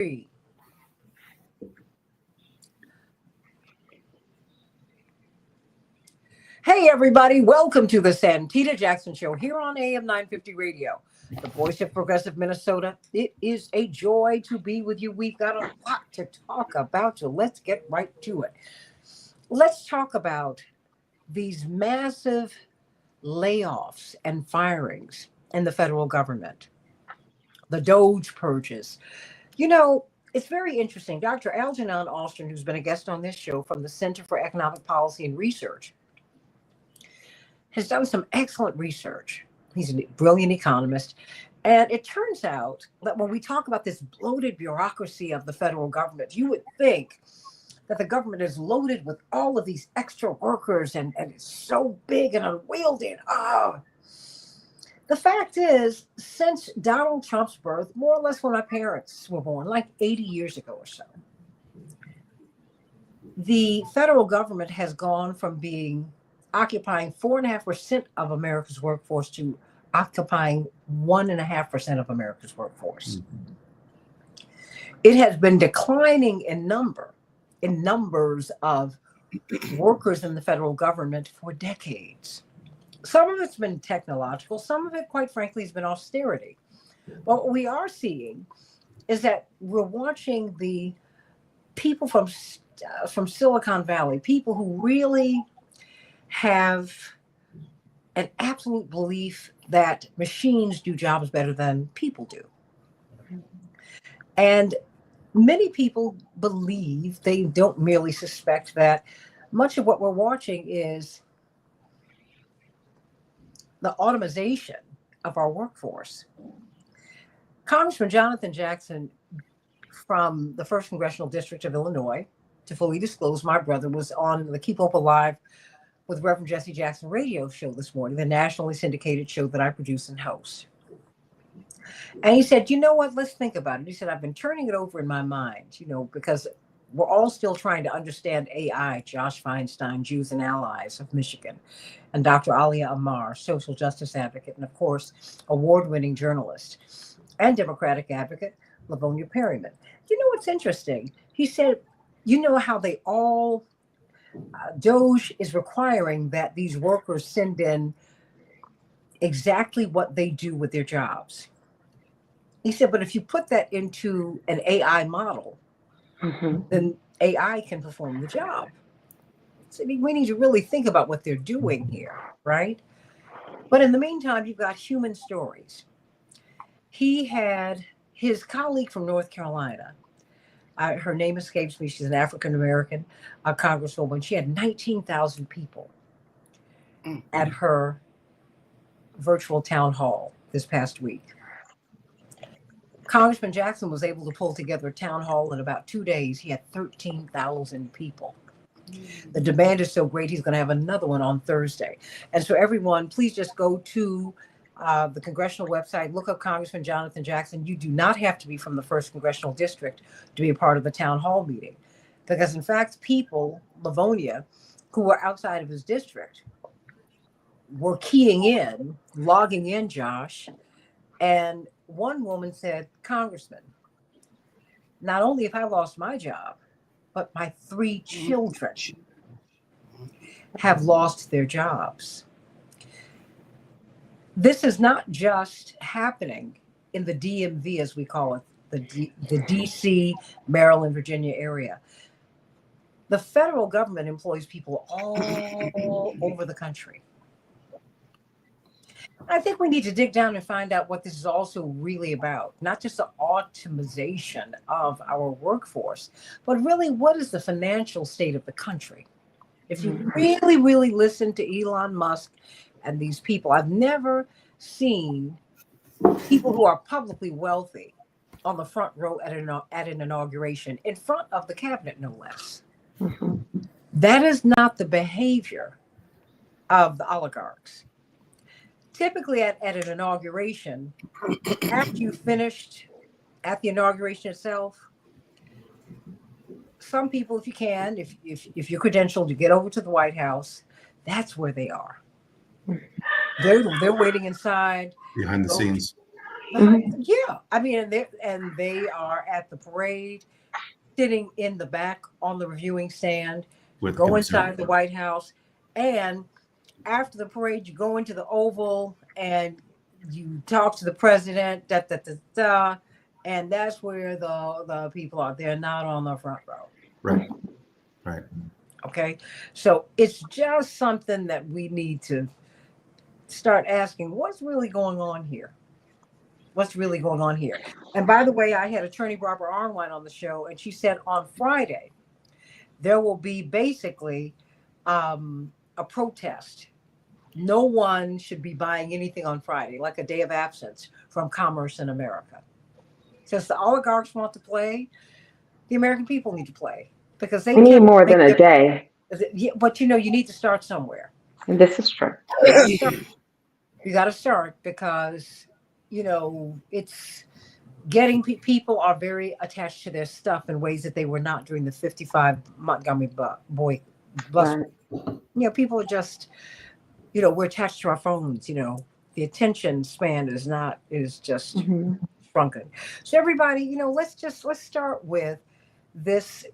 Hey, everybody, welcome to the Santita Jackson Show here on AM 950 Radio, the voice of progressive Minnesota. It is a joy to be with you. We've got a lot to talk about, so let's get right to it. Let's talk about these massive layoffs and firings in the federal government, the Doge purges. You know, it's very interesting. Dr. Algernon Austin, who's been a guest on this show from the Center for Economic Policy and Research, has done some excellent research. He's a brilliant economist. And it turns out that when we talk about this bloated bureaucracy of the federal government, you would think that the government is loaded with all of these extra workers and it's so big and unwieldy. The fact is, since Donald Trump's birth, more or less when my parents were born, like 80 years ago or so, the federal government has gone from being occupying 4.5% of America's workforce to occupying 1.5% of America's workforce. Mm-hmm. It has been declining in numbers of workers in the federal government for decades. Some of it's been technological. Some of it, quite frankly, has been austerity. But what we are seeing is that we're watching the people from Silicon Valley, people who really have an absolute belief that machines do jobs better than people do. And many people believe, they don't merely suspect, that much of what we're watching is the automation of our workforce. Congressman Jonathan Jackson from the 1st Congressional District of Illinois, to fully disclose, my brother was on the Keep Hope Alive with Reverend Jesse Jackson radio show this morning, the nationally syndicated show that I produce and host. And he said, you know what, let's think about it. He said, I've been turning it over in my mind, because we're all still trying to understand AI. Josh Feinstein, Jews and Allies of Michigan, and Dr. Alia Amar, social justice advocate, and of course, award-winning journalist and Democratic advocate, Livonia Perryman. You know what's interesting? He said, you know how they all, Doge is requiring that these workers send in exactly what they do with their jobs. He said, but if you put that into an AI model, then AI can perform the job. So we need to really think about what they're doing here, right? But in the meantime, you've got human stories. He had his colleague from North Carolina. Her name escapes me. She's an African-American congresswoman. She had 19,000 people at her virtual town hall this past week. Congressman Jackson was able to pull together a town hall in about 2 days. He had 13,000 people. The demand is so great, he's going to have another one on Thursday. And so everyone, please just go to the congressional website, look up Congressman Jonathan Jackson. You do not have to be from the 1st Congressional District to be a part of the town hall meeting. Because in fact, people, Livonia, who were outside of his district, were keying in, logging in, Josh. And one woman said, Congressman, not only have I lost my job, but my 3 children have lost their jobs. This is not just happening in the DMV, as we call it, the DC, Maryland, Virginia area. The federal government employs people all over the country. I think we need to dig down and find out what this is also really about, not just the optimization of our workforce, but really what is the financial state of the country? If you really, really listen to Elon Musk and these people, I've never seen people who are publicly wealthy on the front row at an inauguration, in front of the cabinet, no less. That is not the behavior of the oligarchs. Typically at an inauguration, after you finished at the inauguration itself, some people, if you can, if you're credentialed to get over to the White House, that's where they are. They're waiting inside. Behind the scenes. Yeah, I mean, and they are at the parade, sitting in the back on the reviewing stand. You With go consent. inside the White House, and after the parade, you go into the Oval and you talk to the president. Da da da da, and that's where the people are. They're not on the front row. Right. Right. Okay, so it's just something that we need to start asking: what's really going on here? What's really going on here? And by the way, I had attorney Barbara Arnwine on the show, and she said on Friday there will be basically a protest. No one should be buying anything on Friday, like a day of absence from commerce in America. Since the oligarchs want to play, the American people need to play because they We need can't more make than a day. Yeah, but you know, you need to start somewhere. And this is true. You got to start. You got to start because you know it's getting people are very attached to their stuff in ways that they were not during the 55 Montgomery boy bus. Right. You know, people are just, you know, we're attached to our phones. You know, the attention span is just shrunken. So everybody, you know, let's start with this.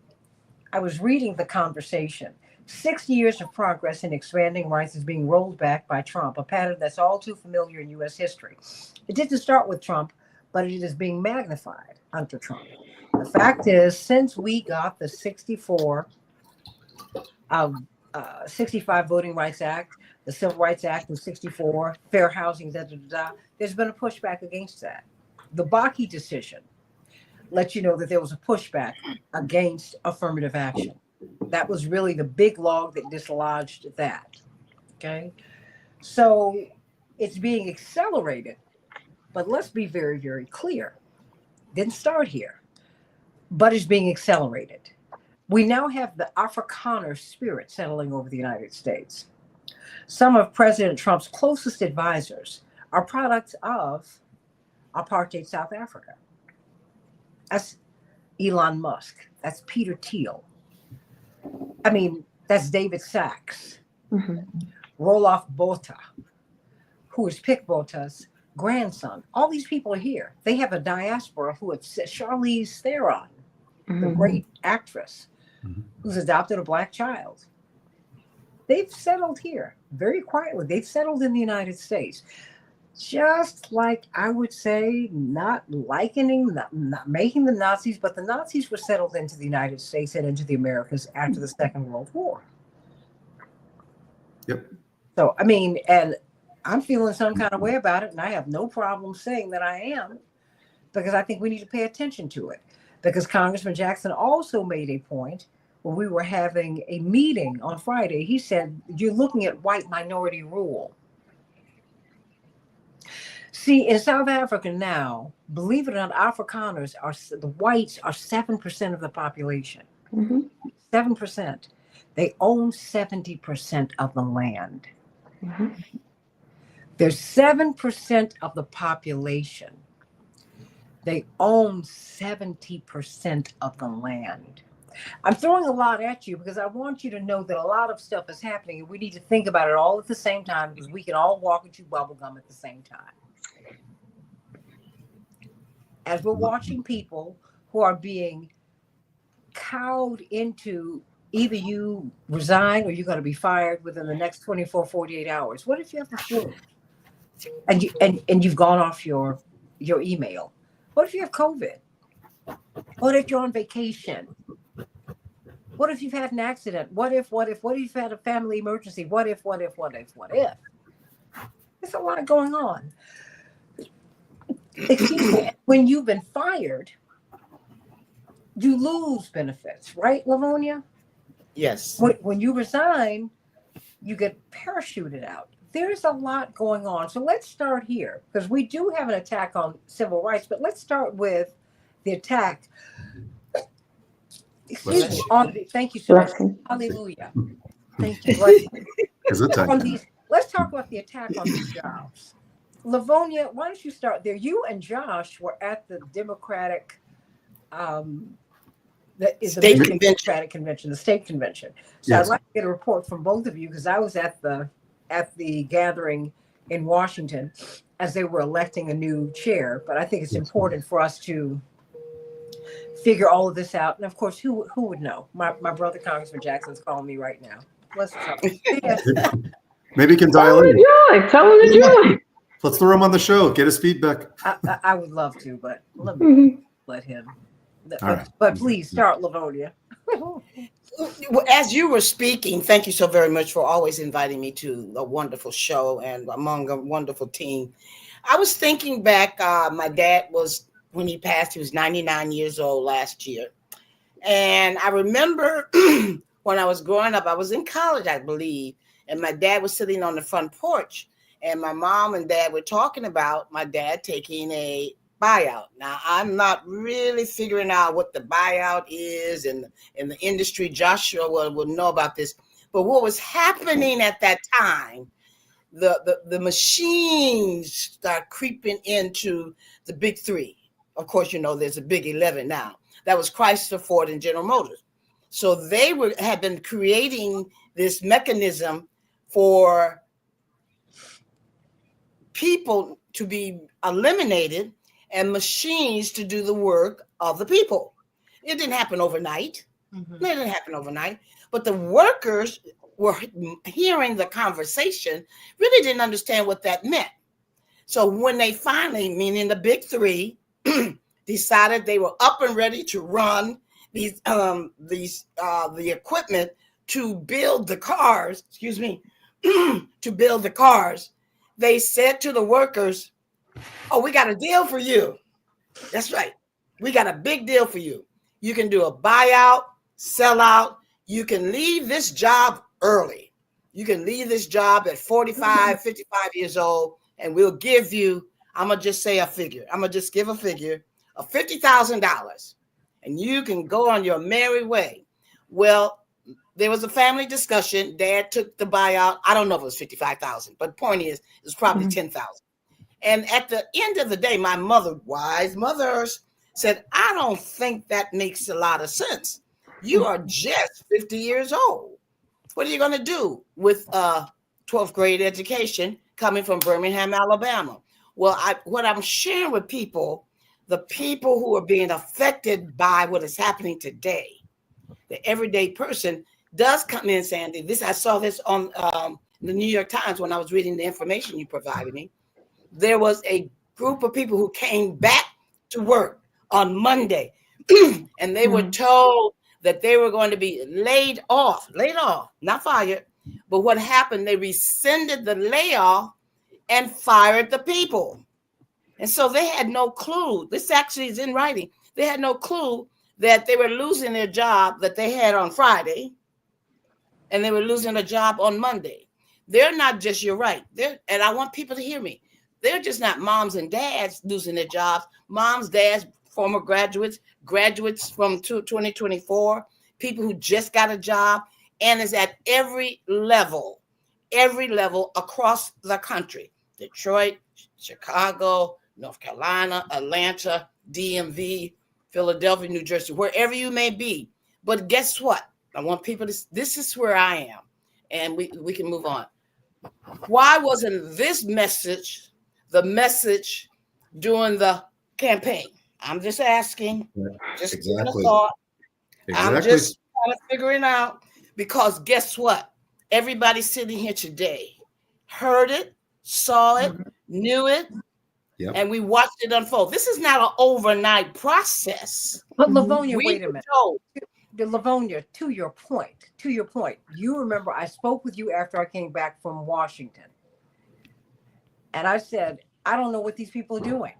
I was reading the conversation. 6 years of progress in expanding rights is being rolled back by Trump, a pattern that's all too familiar in U.S. history. It didn't start with Trump, but it is being magnified under Trump. The fact is, since we got the 65 Voting Rights Act, the Civil Rights Act in 64, fair housing, there's been a pushback against that. The Bakke decision lets you know that there was a pushback against affirmative action. That was really the big log that dislodged that. Okay. So it's being accelerated, but let's be very, very clear. Didn't start here, but it's being accelerated. We now have the Afrikaner spirit settling over the United States. Some of President Trump's closest advisors are products of apartheid South Africa. That's Elon Musk. That's Peter Thiel. I mean, that's David Sachs. Roloff Botha, who is Pick Botha's grandson. All these people are here. They have a diaspora who have Charlize Theron, the great actress, who's adopted a black child. They've settled here very quietly. They've settled in the United States. Just like I would say, not making the Nazis, but the Nazis were settled into the United States and into the Americas after the Second World War. Yep. So, I mean, and I'm feeling some kind of way about it, and I have no problem saying that I am, because I think we need to pay attention to it. Because Congressman Jackson also made a point when we were having a meeting on Friday. He said, you're looking at white minority rule. See, in South Africa now, believe it or not, Afrikaners the whites are 7% of the population. 7%. They own 70% of the land. There's 7% of the population. They own 70% of the land. I'm throwing a lot at you because I want you to know that a lot of stuff is happening and we need to think about it all at the same time because we can all walk and chew bubblegum at the same time. As we're watching people who are being cowed into either you resign or you're going to be fired within the next 24, 48 hours. What if you have the flu and you've gone off your email? What if you have COVID? What if you're on vacation? What if you've had an accident? What if you've had a family emergency? What if? There's a lot going on. Excuse me, when you've been fired, you lose benefits, right, Livonia? Yes. When you resign, you get parachuted out. There's a lot going on. So let's start here because we do have an attack on civil rights, but let's start with the attack. Excuse me. Thank you so much. Hallelujah. Thank you. Let's talk about the attack on these jobs. Livonia, why don't you start there? You and Josh were at the Democratic, Democratic convention, the state convention. So yes. I'd like to get a report from both of you because I was at the gathering in Washington, as they were electing a new chair. But I think it's important for us to figure all of this out. And of course, who would know? My brother, Congressman Jackson's calling me right now. Let's talk. Maybe you can Tell dial him in. to join. Tell him to join. Let's throw him on the show. Get his feedback. I would love to, but let him. All right. But please start, Livonia. As you were speaking, thank you so very much for always inviting me to a wonderful show and among a wonderful team. I was thinking back, my dad was, when he passed, he was 99 years old last year. And I remember when I was growing up, I was in college, I believe, and my dad was sitting on the front porch. And my mom and dad were talking about my dad taking a buyout. Now, I'm not really figuring out what the buyout is in the industry. Joshua will know about this. But what was happening at that time, the machines start creeping into the big three. Of course, you know, there's a big 11 now. That was Chrysler, Ford, and General Motors. So they had been creating this mechanism for people to be eliminated and machines to do the work of the people. It didn't happen overnight. It didn't happen overnight. But the workers were hearing the conversation, really didn't understand what that meant. So when they finally, meaning the big three, decided they were up and ready to run the equipment to build the cars, to build the cars, they said to the workers, "Oh, we got a deal for you. That's right. We got a big deal for you. You can do a buyout, sell out. You can leave this job early. You can leave this job at 45, 55 years old, and we'll give you, I'm going to just say a figure. I'm going to just give a figure of $50,000, and you can go on your merry way." Well, there was a family discussion. Dad took the buyout. I don't know if it was 55,000, but point is, it was probably 10,000. And at the end of the day, my mother, wise mothers, said, "I don't think that makes a lot of sense. You are just 50 years old. What are you going to do with a 12th grade education coming from Birmingham, Alabama?" Well, what I'm sharing with people, the people who are being affected by what is happening today, the everyday person does come in, Sandy. I saw this on the New York Times when I was reading the information you provided me. There was a group of people who came back to work on Monday, and they were told that they were going to be laid off, not fired. But what happened, they rescinded the layoff and fired the people. And so they had no clue. This actually is in writing. They had no clue that they were losing their job that they had on Friday, and they were losing a job on Monday. They're not just, you're right. And I want people to hear me. They're just not moms and dads losing their jobs. Moms, dads, former graduates from 2024, people who just got a job, and is at every level across the country. Detroit, Chicago, North Carolina, Atlanta, DMV, Philadelphia, New Jersey, wherever you may be. But guess what? I want people to, this is where I am, and we can move on. Why wasn't this message the message during the campaign? I'm just asking, just giving a thought. I'm just trying to figure it out, because guess what? Everybody sitting here today heard it, saw it, knew it, and we watched it unfold. This is not an overnight process. But Livonia, wait a minute. Livonia, to your point, you remember I spoke with you after I came back from Washington. And I said, I don't know what these people are doing.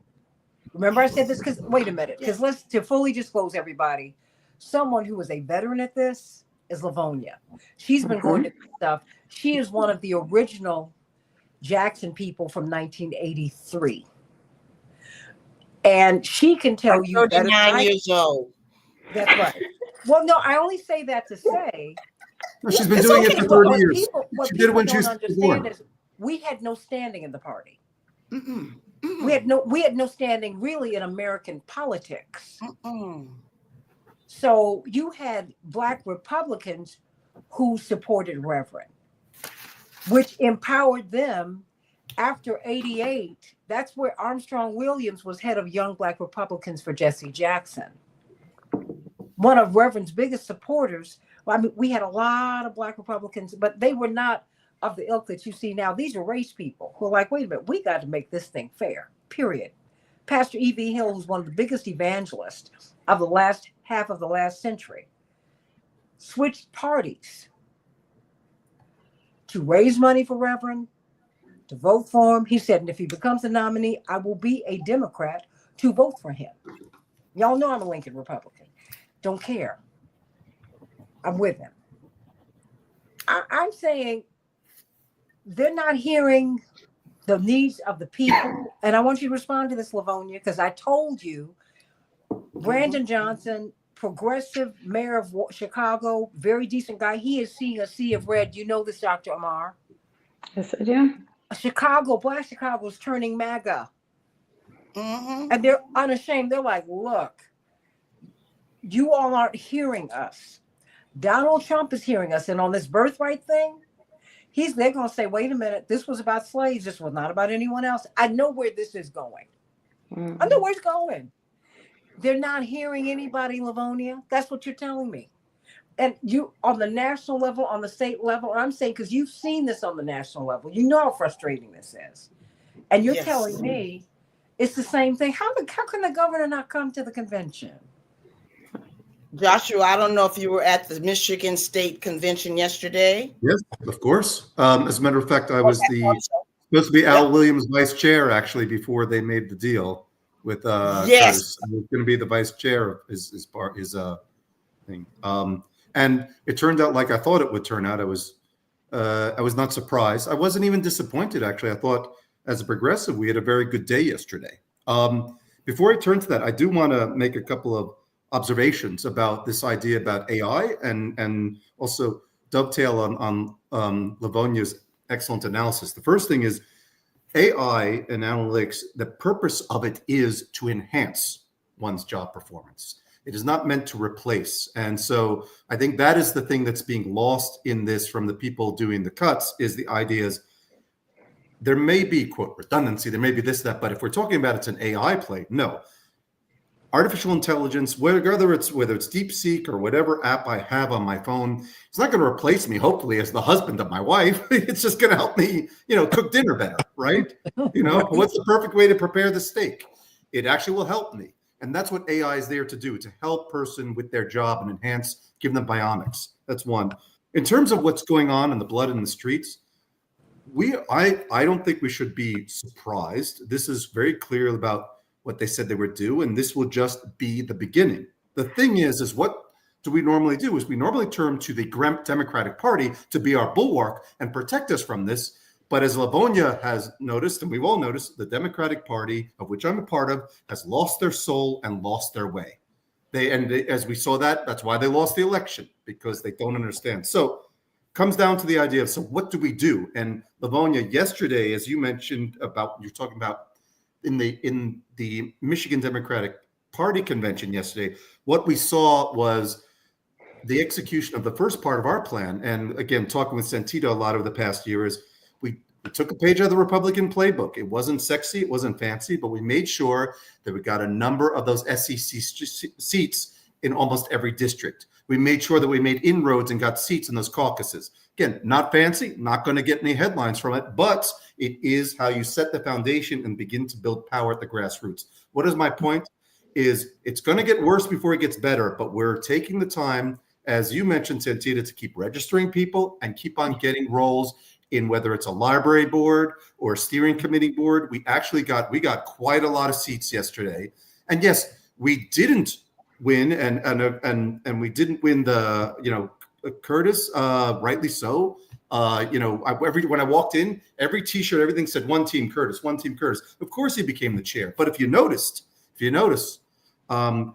Remember I said this? Because wait a minute, because let's to fully disclose everybody, someone who is a veteran at this is Livonia. She's been going to stuff. She is one of the original Jackson people from 1983. And she can tell you 39 years old. That's right. Well, no, I only say that to say. Well, she's been doing it for 30 years. What she people did it when don't she was understand born. is we had no standing in the party. We had no standing really in American politics. So you had Black Republicans who supported Reverend, which empowered them after 88, that's where Armstrong Williams was head of Young Black Republicans for Jesse Jackson. One of Reverend's biggest supporters. Well, I mean, we had a lot of Black Republicans, but they were not of the ilk that you see now. These are race people who are like, wait a minute, we got to make this thing fair, period. Pastor E.V. Hill, who's one of the biggest evangelists of the last half of the last century, switched parties to raise money for Reverend, to vote for him. He said, and if he becomes a nominee, I will be a Democrat to vote for him. Y'all know I'm a Lincoln Republican. Don't care. I'm with him. I'm saying they're not hearing the needs of the people. And I want you to respond to this, Livonia, because I told you Brandon Johnson, progressive mayor of Chicago, very decent guy. He is seeing a sea of red. You know this, Dr. Amar. Yes, I do. Black Chicago is turning MAGA. And they're unashamed. They're like, look, you all aren't hearing us. Donald Trump is hearing us. And on this birthright thing, they're going to say, wait a minute, this was about slaves. This was not about anyone else. I know where this is going. I know where it's going. They're not hearing anybody, Livonia. That's what you're telling me. And you, on the national level, on the state level, I'm saying, because you've seen this on the national level, you know how frustrating this is. And you're telling me it's the same thing. How can the governor not come to the convention? Joshua, I don't know if you were at the Michigan State Convention yesterday. Yes, of course. As a matter of fact, I was supposed to be Al Williams vice chair, actually, before they made the deal with Curtis. I was going to be the vice chair of his thing. And it turned out like I thought it would turn out. I was not surprised. I wasn't even disappointed, actually. I thought, as a progressive, we had a very good day yesterday. Before I turn to that, I do want to make a couple of observations about this idea about AI and also dovetail on Livonia's excellent analysis. The first thing is AI and analytics, the purpose of it is to enhance one's job performance. It is not meant to replace. And so I think that is the thing that's being lost in this from the people doing the cuts, is the idea is there may be, quote, redundancy, there may be this, that, but if we're talking about it's an AI play, no. Artificial intelligence, whether it's DeepSeek or whatever app I have on my phone, it's not going to replace me, hopefully, as the husband of my wife. It's just going to help me, cook dinner better, right? What's the perfect way to prepare the steak? It actually will help me. And that's what AI is there to do, to help person with their job and enhance, give them bionics. That's one. In terms of what's going on in the blood in the streets, I don't think we should be surprised. This is very clear about what they said they would do, and this will just be the beginning. The thing is what do we normally do? Is we normally turn to the Democratic Party to be our bulwark and protect us from this. But as Livonia has noticed, and we've all noticed, the Democratic Party, of which I'm a part of, has lost their soul and lost their way. As we saw that's why they lost the election, because they don't understand. So comes down to the idea of, so what do we do? And Livonia, yesterday, as you mentioned about, you're talking about in the Michigan Democratic Party convention yesterday, what we saw was the execution of the first part of our plan. And again, talking with Santita a lot over the past year is we took a page out of the Republican playbook. It wasn't sexy, it wasn't fancy, but we made sure that we got a number of those SEC seats in almost every district. We made sure that we made inroads and got seats in those caucuses. Again, not fancy, not going to get any headlines from it, but it is how you set the foundation and begin to build power at the grassroots. What is my point? Is it's going to get worse before it gets better, but we're taking the time, as you mentioned, Santita, to keep registering people and keep on getting roles in, whether it's a library board or a steering committee board. We got quite a lot of seats yesterday. And yes, we didn't win and we didn't win the, Curtis, rightly so. When I walked in, every T-shirt, everything said one team Curtis, one team Curtis. Of course, he became the chair. But if you notice, Liano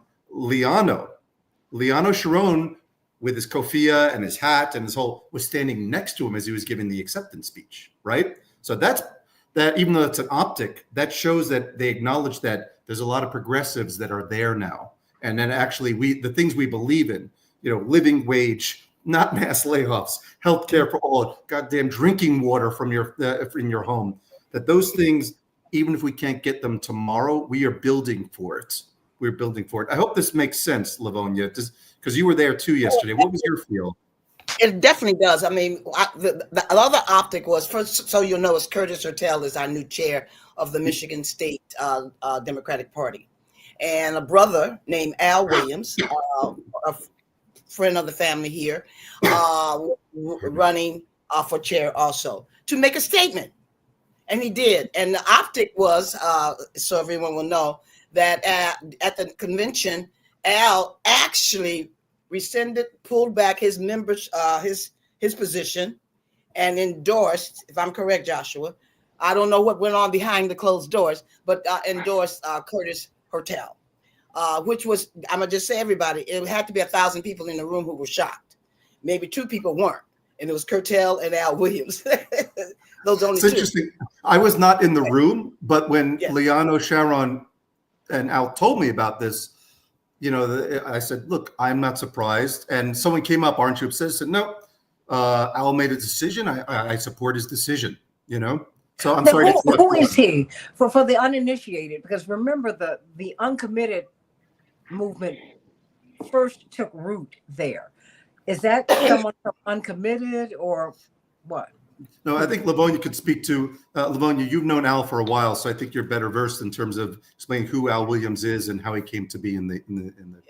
Sharon, with his kofia and his hat and his whole, was standing next to him as he was giving the acceptance speech, right? So that even though it's an optic, that shows that they acknowledge that there's a lot of progressives that are there now. And then actually the things we believe in, living wage, not mass layoffs, healthcare for all, goddamn drinking water from in your home. that those things, even if we can't get them tomorrow, we are building for it. We're building for it. I hope this makes sense, Livonia, because you were there too yesterday. What was your feel? It definitely does. I mean, the other optic was, first, so you'll know, is Curtis Hertel is our new chair of the Michigan State Democratic Party. And a brother named Al Williams, a friend of the family here, running for chair also, to make a statement. And he did. And the optic was, so everyone will know, that at the convention, Al actually rescinded, pulled back his members, his position, and endorsed, if I'm correct, Joshua, I don't know what went on behind the closed doors, but endorsed Curtis Hertel, which was, I'm gonna just say, everybody, it had to be 1,000 people in the room who were shocked. Maybe 2 people weren't, and it was Hertel and Al Williams. Those only it's 2. Interesting. I was not in the room, but when Yes. Liano, Sharon, and Al told me about this, I said, look, I'm not surprised. And someone came up, aren't you upset? I said, no, Al made a decision. I support his decision, So I'm sorry. Who is he for the uninitiated? Because remember, the uncommitted movement first took root there. Is that someone from uncommitted or what? No, I think Livonia could speak to Livonia. You've known Al for a while, so I think you're better versed in terms of explaining who Al Williams is and how he came to be in the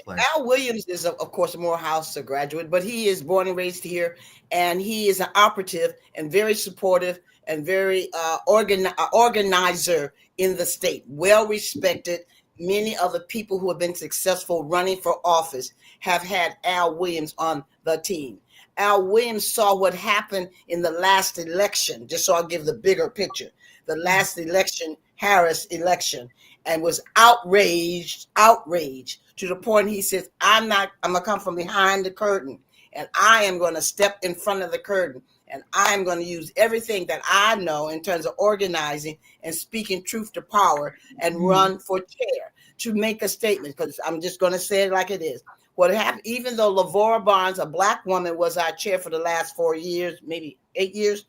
play. Al Williams is, of course, a Morehouse graduate, but he is born and raised here, and he is an operative and very supportive and very organizer in the state, well respected. Many of the people who have been successful running for office have had Al Williams on the team. Al Williams saw what happened in the last election, just so I'll give the bigger picture. The last election, Harris election, and was outraged to the point he says, I'm gonna come from behind the curtain, and I am going to step in front of the curtain, and I am going to use everything that I know in terms of organizing and speaking truth to power and run for chair to make a statement, because I'm just going to say it like it is. What happened, even though Lavora Barnes, a Black woman, was our chair for the last 4 years, maybe 8 years,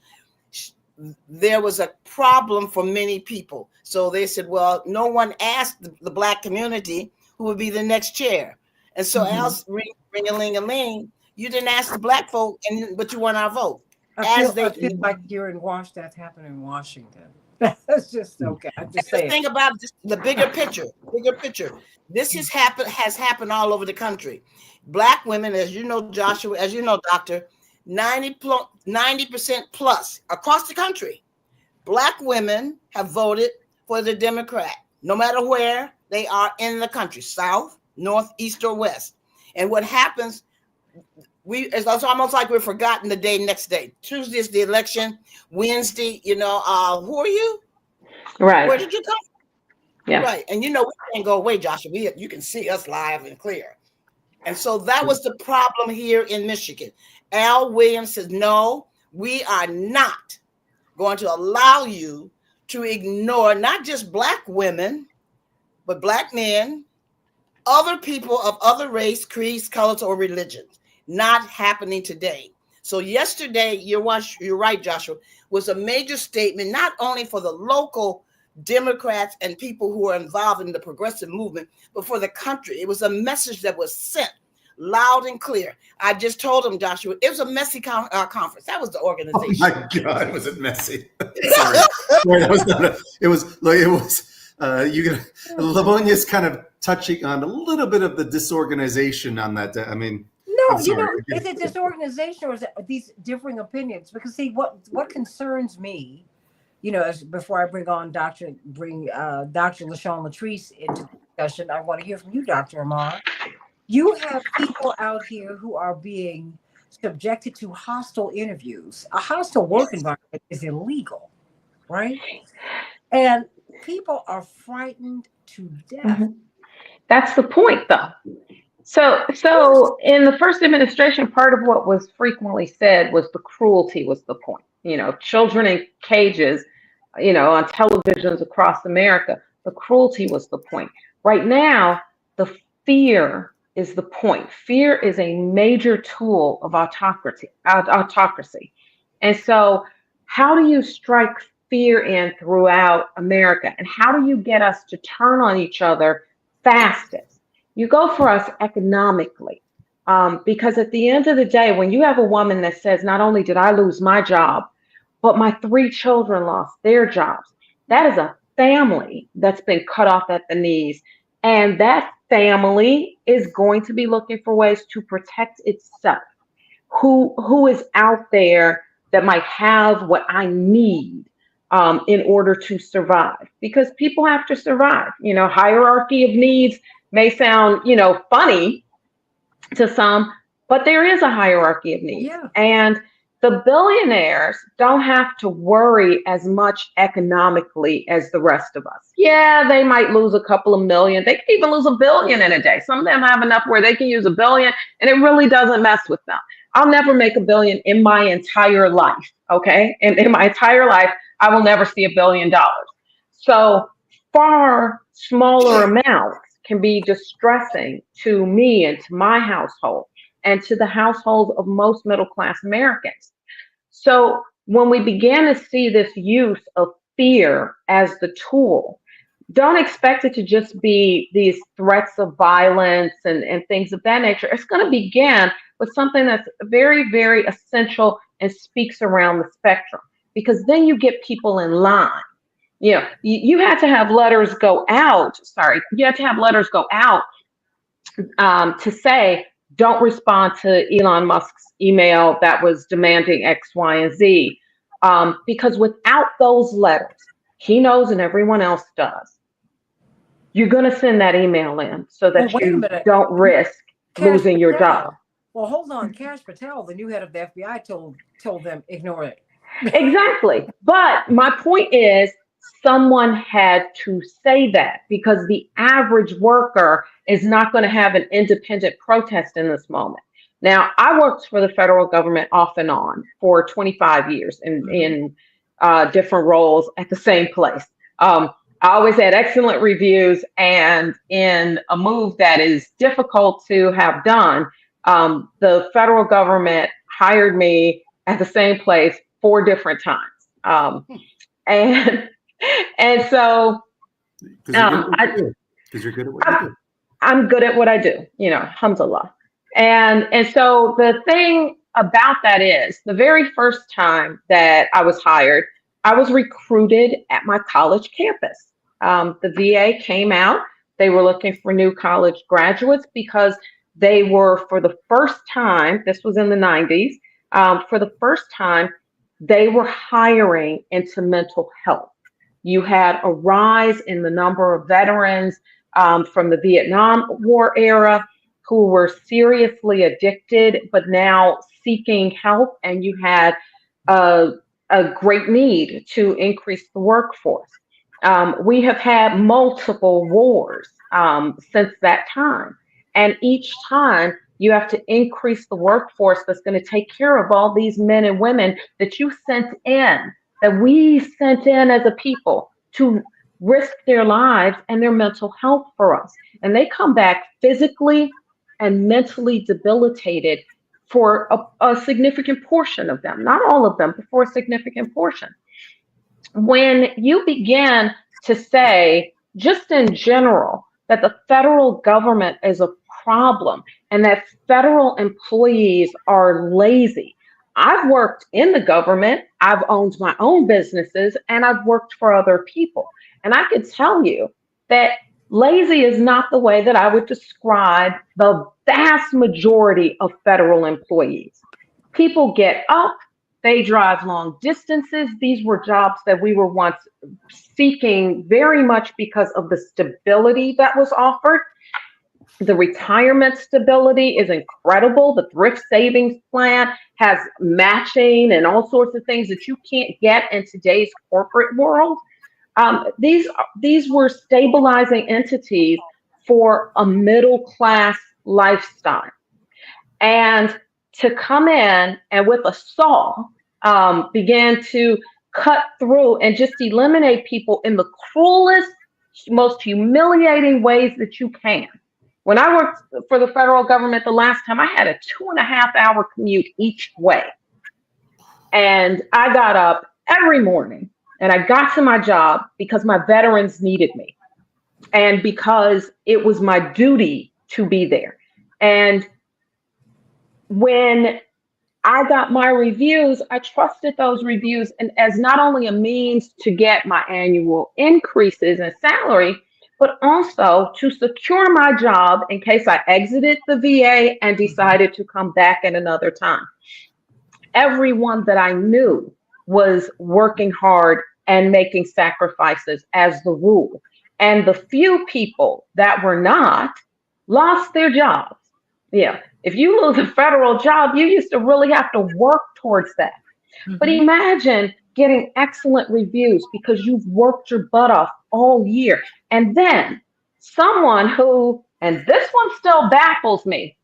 there was a problem for many people. So they said, well, no one asked the Black community who would be the next chair. And so Al's ring-a-ling-a-ling, you didn't ask the Black folk, but you won our vote. I feel like you're in that's happened in Washington. That's just okay. I'm just saying. The thing about this, the bigger picture. This has happened all over the country. Black women, as you know, Joshua, as you know, Doctor, 90% plus across the country, Black women have voted for the Democrat, no matter where they are in the country, South, North, East, or West. And what happens, it's almost like we're forgotten the next day. Tuesday is the election. Wednesday, who are you? Right. Where did you come from? Yeah. Right. And we can't go away, Joshua. You can see us live and clear. And so that was the problem here in Michigan. Al Williams says, no, we are not going to allow you to ignore not just Black women, but Black men, other people of other race, creeds, colors, or religions. Not happening today. So yesterday, you're right, Joshua, was a major statement, not only for the local Democrats and people who are involved in the progressive movement, but for the country. It was a message that was sent loud and clear. I just told him, Joshua, it was a messy conference. That was the organization. Oh my God, was it messy? Sorry. That was not Livonia's kind of touching on a little bit of the disorganization on that. I mean, no, is it disorganization or is it these differing opinions? Because see, what concerns me, before I bring Dr. LaShawn Latrice into the discussion, I want to hear from you, Dr. Amar. You have people out here who are being subjected to hostile interviews. A hostile work environment is illegal, right? And people are frightened to death. Mm-hmm. That's the point, though. So in the first administration, part of what was frequently said was the cruelty was the point. Children in cages, on televisions across America, the cruelty was the point. Right now, the fear is the point. Fear is a major tool of autocracy. And so how do you strike fear in throughout America. And how do you get us to turn on each other fastest? You go for us economically. Because at the end of the day, when you have a woman that says, not only did I lose my job, but my 3 children lost their jobs, that is a family that's been cut off at the knees. And that family is going to be looking for ways to protect itself. Who is out there that might have what I need in order to survive? Because people have to survive. Hierarchy of needs may sound, funny to some, but there is a hierarchy of needs. Yeah. And the billionaires don't have to worry as much economically as the rest of us. Yeah, they might lose a couple of million. They can even lose $1 billion in a day. Some of them have enough where they can use $1 billion and it really doesn't mess with them. I'll never make $1 billion in my entire life. Okay. And in my entire life, I will never see $1 billion. So far smaller amounts can be distressing to me and to my household and to the households of most middle-class Americans. So when we began to see this use of fear as the tool, don't expect it to just be these threats of violence and things of that nature. It's going to begin with something that's very, very essential and speaks around the spectrum, because then you get people in line. You had to have letters go out. You had to have letters go out to say, don't respond to Elon Musk's email that was demanding X, Y, and Z. Because without those letters, he knows and everyone else does, you're going to send that email in so that you don't risk losing your job. Well, hold on. Kash Patel, the new head of the FBI, told them, ignore it. Exactly. But my point is, someone had to say that, because the average worker is not going to have an independent protest in this moment. Now, I worked for the federal government off and on for 25 years in different roles at the same place. I always had excellent reviews, and in a move that is difficult to have done, the federal government hired me at the same place 4 different times. And so, because you're good at what you do. I'm good at what I do, alhamdulillah. And so the thing about that is, the very first time that I was hired, I was recruited at my college campus. The VA came out. They were looking for new college graduates because they were, for the first time, this was in the 90s, for the first time, they were hiring into mental health. You had a rise in the number of veterans from the Vietnam War era who were seriously addicted, but now seeking help. And you had a great need to increase the workforce. We have had multiple wars since that time. And each time you have to increase the workforce that's going to take care of all these men and women that you sent in, that we sent in as a people to risk their lives and their mental health for us. And they come back physically and mentally debilitated for a significant portion of them, not all of them, but for a significant portion. When you begin to say, just in general, that the federal government is a problem and that federal employees are lazy. I've worked in the government, I've owned my own businesses, and I've worked for other people. And I can tell you that lazy is not the way that I would describe the vast majority of federal employees. People get up, they drive long distances. These were jobs that we were once seeking very much because of the stability that was offered. The retirement stability is incredible. The thrift savings plan has matching and all sorts of things that you can't get in today's corporate world. These were stabilizing entities for a middle class lifestyle. And to come in and with a saw began to cut through and just eliminate people in the cruelest, most humiliating ways that you can. When I worked for the federal government the last time, I had a 2.5-hour commute each way. And I got up every morning And I got to my job because my veterans needed me and because it was my duty to be there. And when I got my reviews, I trusted those reviews and as not only a means to get my annual increases in salary, but also to secure my job in case I exited the VA and decided to come back at another time. Everyone that I knew was working hard and making sacrifices as the rule. And the few people that were not lost their jobs. Yeah. If you lose a federal job, you used to really have to work towards that. But imagine getting excellent reviews because you've worked your butt off all year. And then someone who, and this one still baffles me,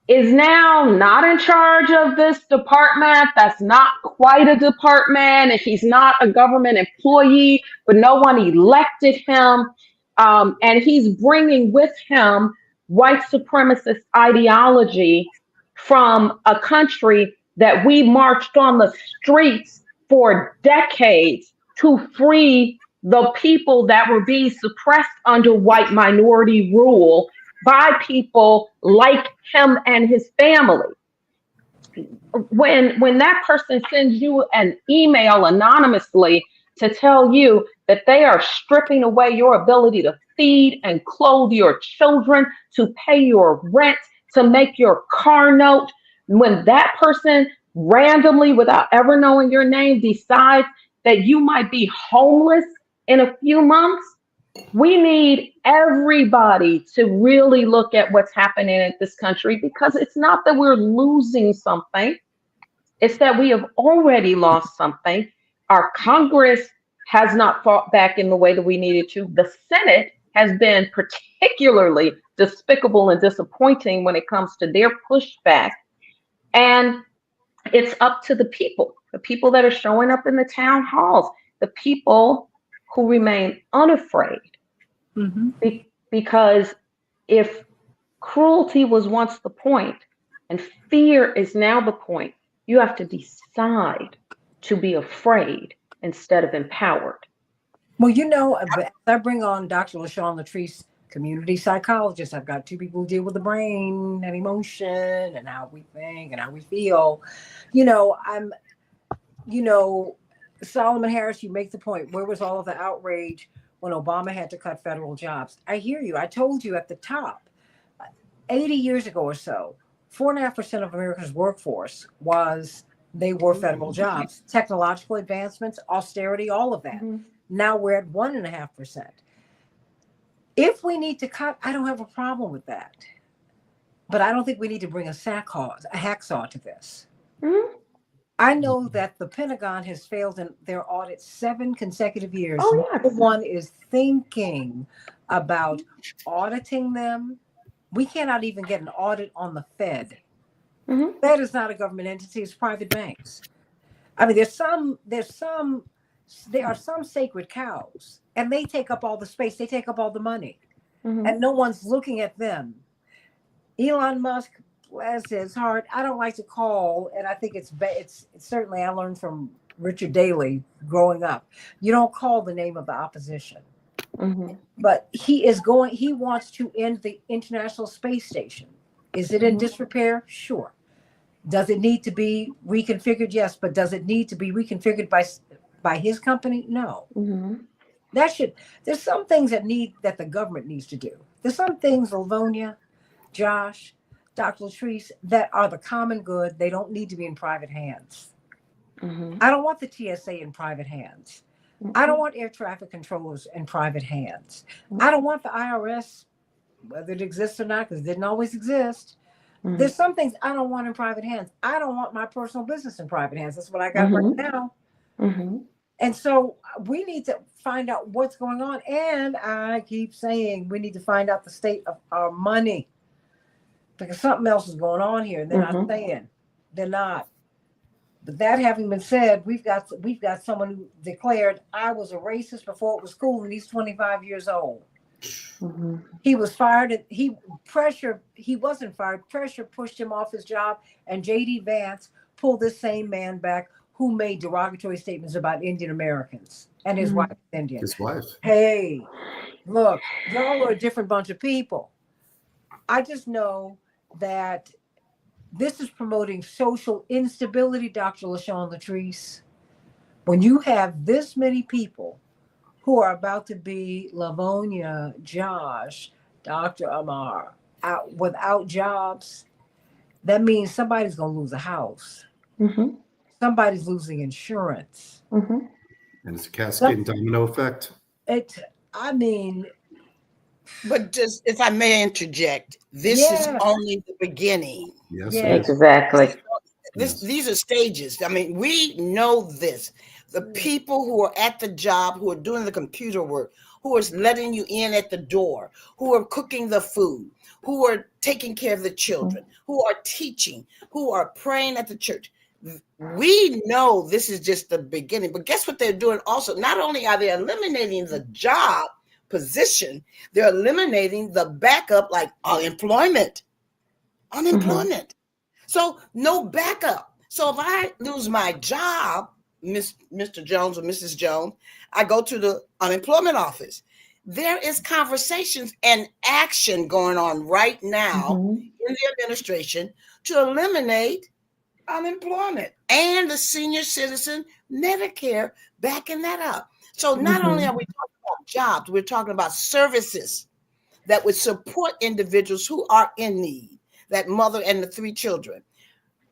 is now not in charge of this department. That's not quite a department. If he's not a government employee, but no one elected him. And he's bringing with him white supremacist ideology from a country that we marched on the streets for decades to free the people that were being suppressed under white minority rule by people like him and his family. When that person sends you an email anonymously to tell you that they are stripping away your ability to feed and clothe your children, to pay your rent, to make your car note, when that person randomly, without ever knowing your name, decides that you might be homeless in a few months, we need everybody to really look at what's happening in this country, because it's not that we're losing something. It's that we have already lost something. Our Congress has not fought back in the way that we needed to. The Senate has been particularly despicable and disappointing when it comes to their pushback. And it's up to the people that are showing up in the town halls, the people who remain unafraid. Because if cruelty was once the point and fear is now the point, you have to decide to be afraid instead of empowered. Well, you know, I bring on Dr. LaShawn Latrice, community psychologist. I've got two people who deal with the brain and emotion and how we think and how we feel. Solomon Harris, you make the point. Where was all of the outrage when Obama had to cut federal jobs? I hear you. I told you at the top, 80 years ago or so, 4.5% of America's workforce were federal jobs, technological advancements, austerity, all of that. Now we're at 1.5%. If we need to cut, I don't have a problem with that. But I don't think we need to bring a hacksaw to this. I know that the Pentagon has failed in their audit 7 consecutive years. No one is thinking about auditing them. We cannot even get an audit on the Fed. Fed is not a government entity; it's private banks. I mean, there are some sacred cows, and they take up all the space. They take up all the money, and no one's looking at them. Elon Musk, bless his heart, I don't like to call, and I think it's certainly, I learned from Richard Daley growing up, you don't call the name of the opposition. But he wants to end the International Space Station. Is it in disrepair? Sure. Does it need to be reconfigured? Yes. But does it need to be reconfigured by his company? No. There's some things that the government needs to do. There's some things, Livonia, Josh, Dr. Latrice, that are the common good. They don't need to be in private hands. I don't want the TSA in private hands. I don't want air traffic controllers in private hands. I don't want the IRS, whether it exists or not, because it didn't always exist. There's some things I don't want in private hands. I don't want my personal business in private hands. That's what I got right now. And so we need to find out what's going on. And I keep saying we need to find out the state of our money, because something else is going on here. And they're not saying. They're not. But that having been said, we've got someone who declared I was a racist before it was cool, and he's 25 years old. He was fired. He wasn't fired. Pressure pushed him off his job, and J.D. Vance pulled this same man back, who made derogatory statements about Indian Americans, and his wife is Indian. His wife. Hey, look, y'all are a different bunch of people. I just know that this is promoting social instability, Dr. LaShawn Latrice. When you have this many people who are about to be Lavonia, Josh, Dr. Amar, out without jobs, that means somebody's going to lose a house. Mm-hmm. Somebody's losing insurance. Mm-hmm. And it's a cascading domino effect. I mean, But just if I may interject, this is only the beginning. Yes, Exactly. These are stages. I mean, we know this. The people who are at the job, who are doing the computer work, who is letting you in at the door, who are cooking the food, who are taking care of the children, who are teaching, who are praying at the church. We know this is just the beginning. But guess what they're doing also? Not only are they eliminating the job position, they're eliminating the backup like unemployment. So no backup. So if I lose my job, Mr. Jones or Mrs. Jones, I go to the unemployment office. There is conversations and action going on right now in the administration to eliminate unemployment and the senior citizen Medicare backing that up. So not only are we talking about jobs, we're talking about services that would support individuals who are in need, that mother and the 3 children.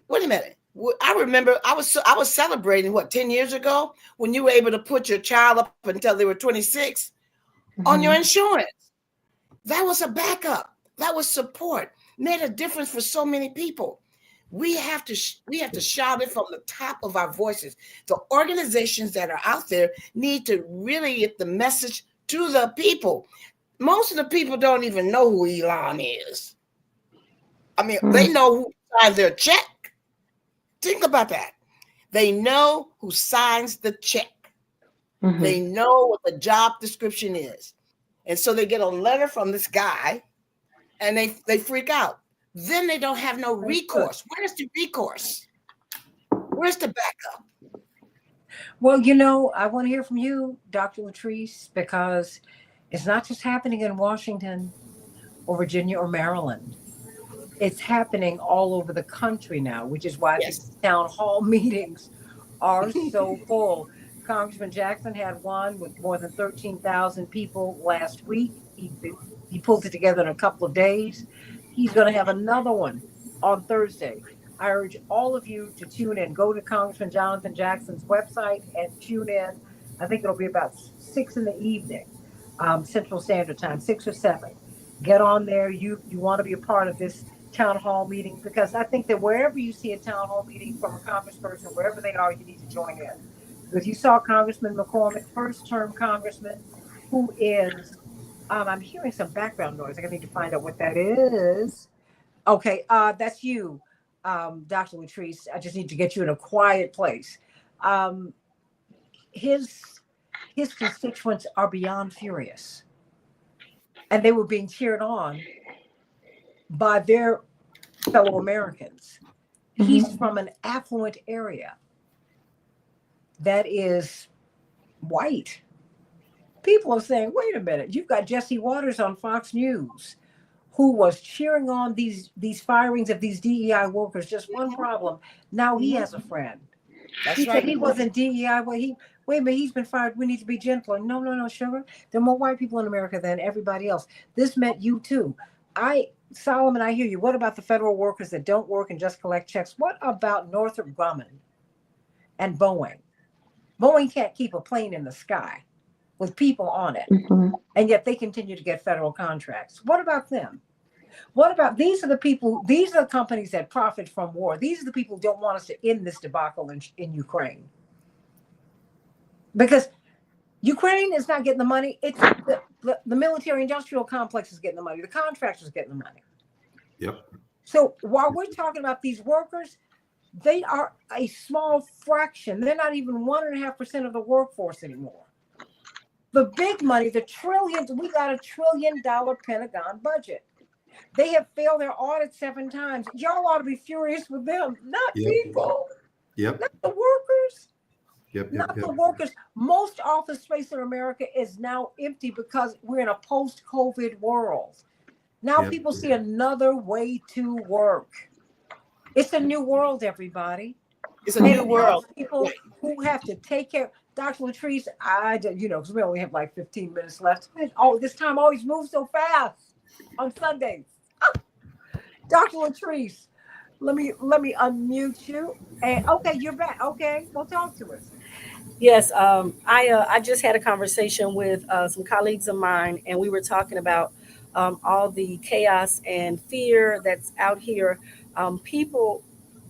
Wait a minute. I remember I was celebrating 10 years ago when you were able to put your child up until they were 26 on your insurance. That was a backup. That was support. Made a difference for so many people. We have to shout it from the top of our voices. The organizations that are out there need to really get the message to the people. Most of the people don't even know who Elon is. I mean, they know who signed their check. Think about that. They know who signs the check. They know what the job description is. And so they get a letter from this guy and they freak out. Then they don't have no recourse. Where's the recourse? Where's the backup? Well, I want to hear from you, Dr. Latrice, because it's not just happening in Washington or Virginia or Maryland. It's happening all over the country now, which is why these town hall meetings are so full. Congressman Jackson had one with more than 13,000 people last week. He pulled it together in a couple of days. He's going to have another one on Thursday. I urge all of you to tune in. Go to Congressman Jonathan Jackson's website and tune in. I think it'll be about 6 in the evening, Central Standard Time, 6 or 7. Get on there. You want to be a part of this town hall meeting, because I think that wherever you see a town hall meeting from a congressperson, wherever they are, you need to join in. Because you saw Congressman McCormick, first-term congressman, who is, I'm hearing some background noise. I need to find out what that is. Okay, that's you, Dr. Latrice. I just need to get you in a quiet place. His constituents are beyond furious. And they were being cheered on by their fellow Americans. He's from an affluent area that is white. People are saying, wait a minute, you've got Jesse Waters on Fox News who was cheering on these firings of these DEI workers. Just one problem. Now he has a friend. He said he wasn't DEI. Wait a minute, he's been fired. We need to be gentler. No, sugar. There are more white people in America than everybody else. This meant you too. Solomon, I hear you. What about the federal workers that don't work and just collect checks? What about Northrop Grumman and Boeing? Boeing can't keep a plane in the sky with people on it, and yet they continue to get federal contracts. What about them? What about these are the companies that profit from war. These are the people who don't want us to end this debacle in Ukraine. Because Ukraine is not getting the money. It's the military industrial complex is getting the money. The contractors are getting the money. Yep. So while we're talking about these workers, they are a small fraction. They're not even 1.5% of the workforce anymore. The big money, we got $1 trillion Pentagon budget. They have failed their audit 7 times. Y'all ought to be furious with them, not people. Yep. Not the workers. Yep. Not Yep. the Yep. workers. Most office space in America is now empty because we're in a post-COVID world. Now Yep. people see another way to work. It's a new world, everybody. It's a And new it world. helps people who have to take care. Dr. Latrice, because we only have like 15 minutes left. Oh, this time always moves so fast on Sundays. Dr. Latrice, let me unmute you. And okay, you're back. Okay, well, talk to us. Yes, I just had a conversation with some colleagues of mine, and we were talking about all the chaos and fear that's out here. People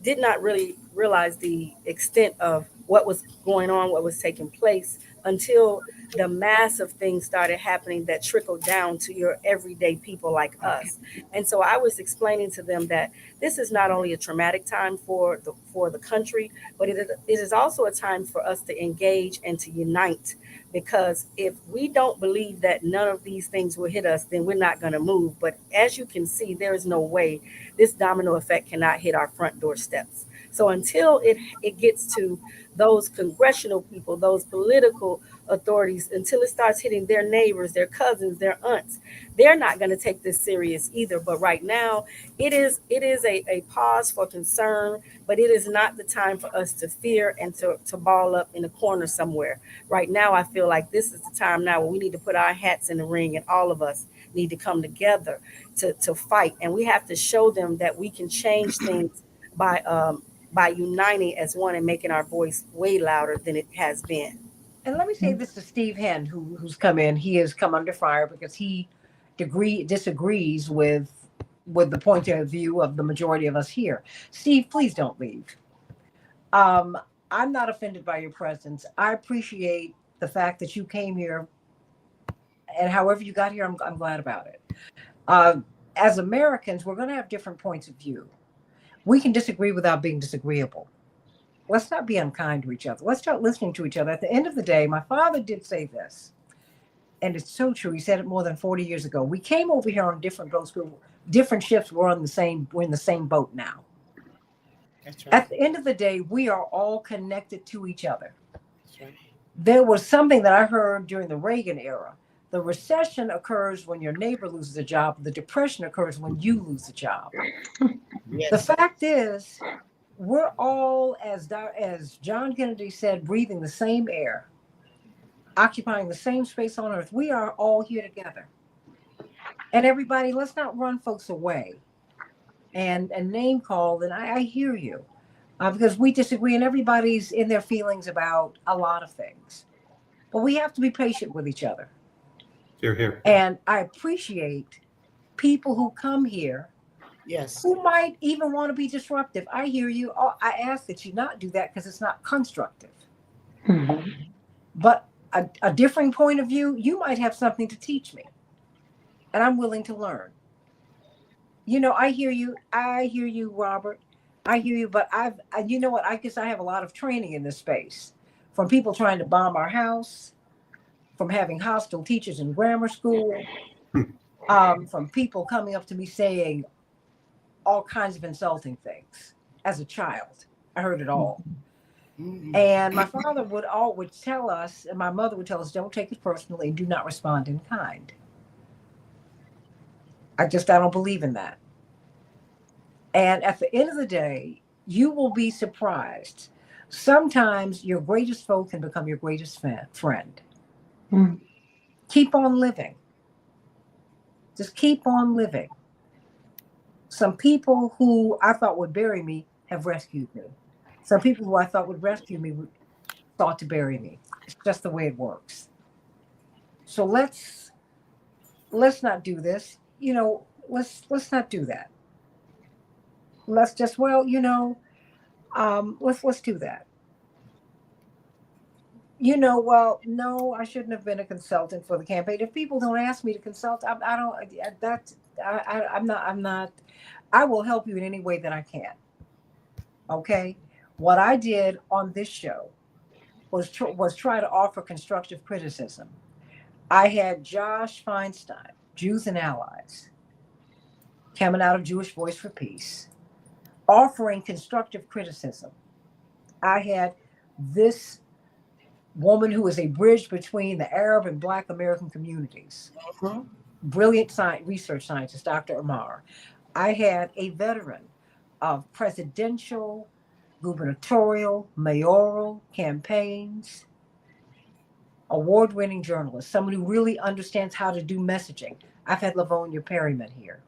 did not really realize the extent of what was going on, what was taking place, until the massive things started happening that trickled down to your everyday people like us. And so I was explaining to them that this is not only a traumatic time for the country, but it is also a time for us to engage and to unite. Because if we don't believe that none of these things will hit us, then we're not going to move. But as you can see, there is no way this domino effect cannot hit our front door steps. So until it gets to those congressional people, those political authorities, until it starts hitting their neighbors, their cousins, their aunts, they're not going to take this serious either. But right now, it is a pause for concern, but it is not the time for us to fear and to ball up in a corner somewhere. Right now, I feel like this is the time now where we need to put our hats in the ring, and all of us need to come together to fight. And we have to show them that we can change things by uniting as one and making our voice way louder than it has been. And let me say this to Steve Henn, who's come in. He has come under fire because he disagrees with the point of view of the majority of us here. Steve, please don't leave. I'm not offended by your presence. I appreciate the fact that you came here, and however you got here, I'm glad about it. As Americans, we're going to have different points of view. We can disagree without being disagreeable. Let's not be unkind to each other. Let's start listening to each other. At the end of the day, my father did say this, and it's so true. He said it more than 40 years ago. We came over here on different boats. Different ships. We're in the same boat now. That's right. At the end of the day, we are all connected to each other. That's right. There was something that I heard during the Reagan era. The recession occurs when your neighbor loses a job. The depression occurs when you lose a job. Yes. The fact is, we're all, as John Kennedy said, breathing the same air, occupying the same space on earth. We are all here together. And everybody, let's not run folks away and name call. And I hear you because we disagree, and everybody's in their feelings about a lot of things. But we have to be patient with each other. Here, here. And I appreciate people who come here Yes. who might even want to be disruptive. I hear you. I ask that you not do that because it's not constructive. Mhm. But a differing point of view, you might have something to teach me, and I'm willing to learn. I hear you. I hear you, Robert. I hear you. But you know what? I guess I have a lot of training in this space, from people trying to bomb our house, from having hostile teachers in grammar school, from people coming up to me saying all kinds of insulting things as a child. I heard it all. Mhm. And my father would tell us, and my mother would tell us, don't take it personally and do not respond in kind. I don't believe in that. And at the end of the day, you will be surprised. Sometimes your greatest foe can become your greatest friend. Mm. Keep on living. Just keep on living. Some people who I thought would bury me have rescued me. Some people who I thought would rescue me thought to bury me. It's just the way it works. So let's not do this. Let's not do that. Let's just let's do that. Well, no, I shouldn't have been a consultant for the campaign. If people don't ask me to consult, I don't. I'm not. I will help you in any way that I can. Okay. What I did on this show was try to offer constructive criticism. I had Josh Feinstein, Jews and Allies, coming out of Jewish Voice for Peace, offering constructive criticism I had this woman who is a bridge between the Arab and Black American communities. Mhm. Brilliant research scientist, Dr. Amar. I had a veteran of presidential, gubernatorial, mayoral campaigns, award-winning journalist, someone who really understands how to do messaging. I've had Lavonia Perryman here.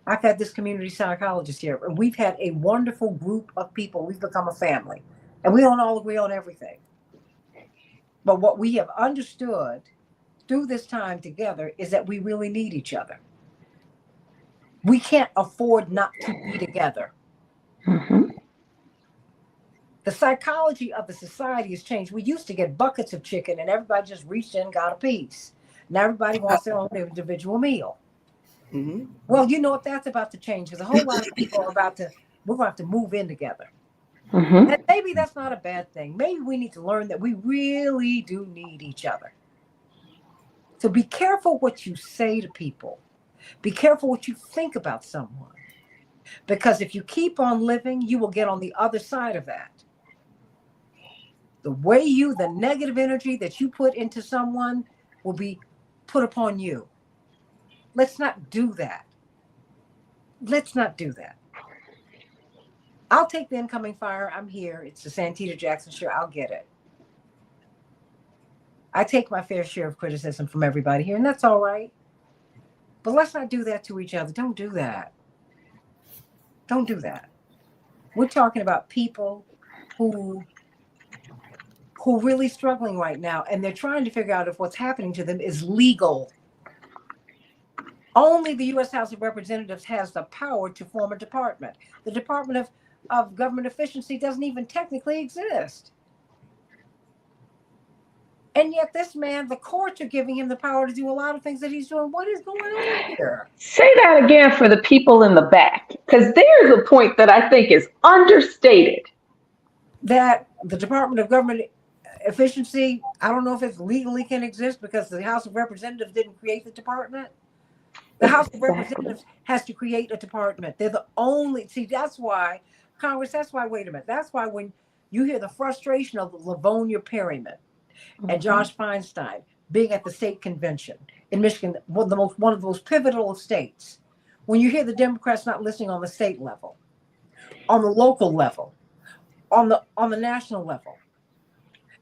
I've had this community psychologist here, and we've had a wonderful group of people. We've become a family, and we don't all agree on everything. But what we have understood through this time together is that we really need each other. We can't afford not to be together. Mm-hmm. The psychology of the society has changed. We used to get buckets of chicken and everybody just reached in and got a piece. Now everybody wants their own individual meal. Mhm. Well, you know what? That's about to change because a whole lot of people are we're going to have to move in together. Mm-hmm. And maybe that's not a bad thing. Maybe we need to learn that we really do need each other. So be careful what you say to people. Be careful what you think about someone. Because if you keep on living, you will get on the other side of that. The negative energy that you put into someone will be put upon you. Let's not do that. Let's not do that. I'll take the incoming fire. I'm here. It's the Santita Jackson show. I'll get it. I take my fair share of criticism from everybody here, and that's all right. But let's not do that to each other. Don't do that. Don't do that. We're talking about people who really struggling right now, and they're trying to figure out if what's happening to them is legal. Only the U.S. House of Representatives has the power to form a department. The Department of Government Efficiency doesn't even technically exist. And yet this man, the courts are giving him the power to do a lot of things that he's doing. What is going on here? Say that again for the people in the back, because there's a point that I think is understated. That the Department of Government Efficiency, I don't know if it legally can exist because the House of Representatives didn't create the department. The House of Representatives has to create a department. They're the only, that's why, Congress, wait a minute. That's why when you hear the frustration of Lavonia Perryman and Josh Feinstein being at the state convention in Michigan, one of the most pivotal of states, when you hear the Democrats not listening on the state level, on the local level, on the national level,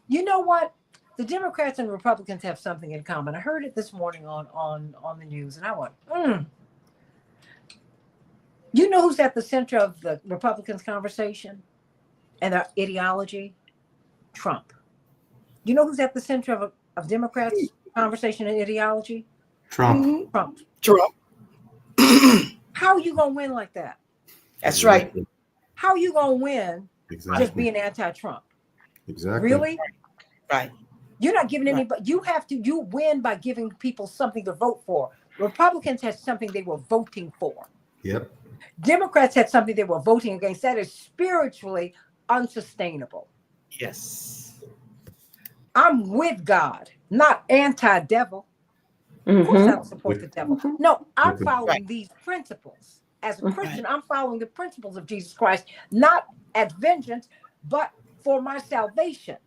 you know what? The Democrats and Republicans have something in common. I heard it this morning on the news, and I went, You know who's at the center of the Republicans' conversation and their ideology? Trump. You know who's at the center of Democrats' conversation and ideology? Trump. Mhm. Trump. Trump. How are you going to win like that? That's right. How are you going to win Exactly. just being anti-Trump? Exactly. Really? Right. You're not giving anybody, you win by giving people something to vote for. Republicans had something they were voting for. Yep. Democrats had something they were voting against. That is spiritually unsustainable. Yes. I'm with God, not anti-devil. Of course I don't support the devil. No, I'm following these principles. As a Christian, I'm following the principles of Jesus Christ, not as vengeance, but for my salvation.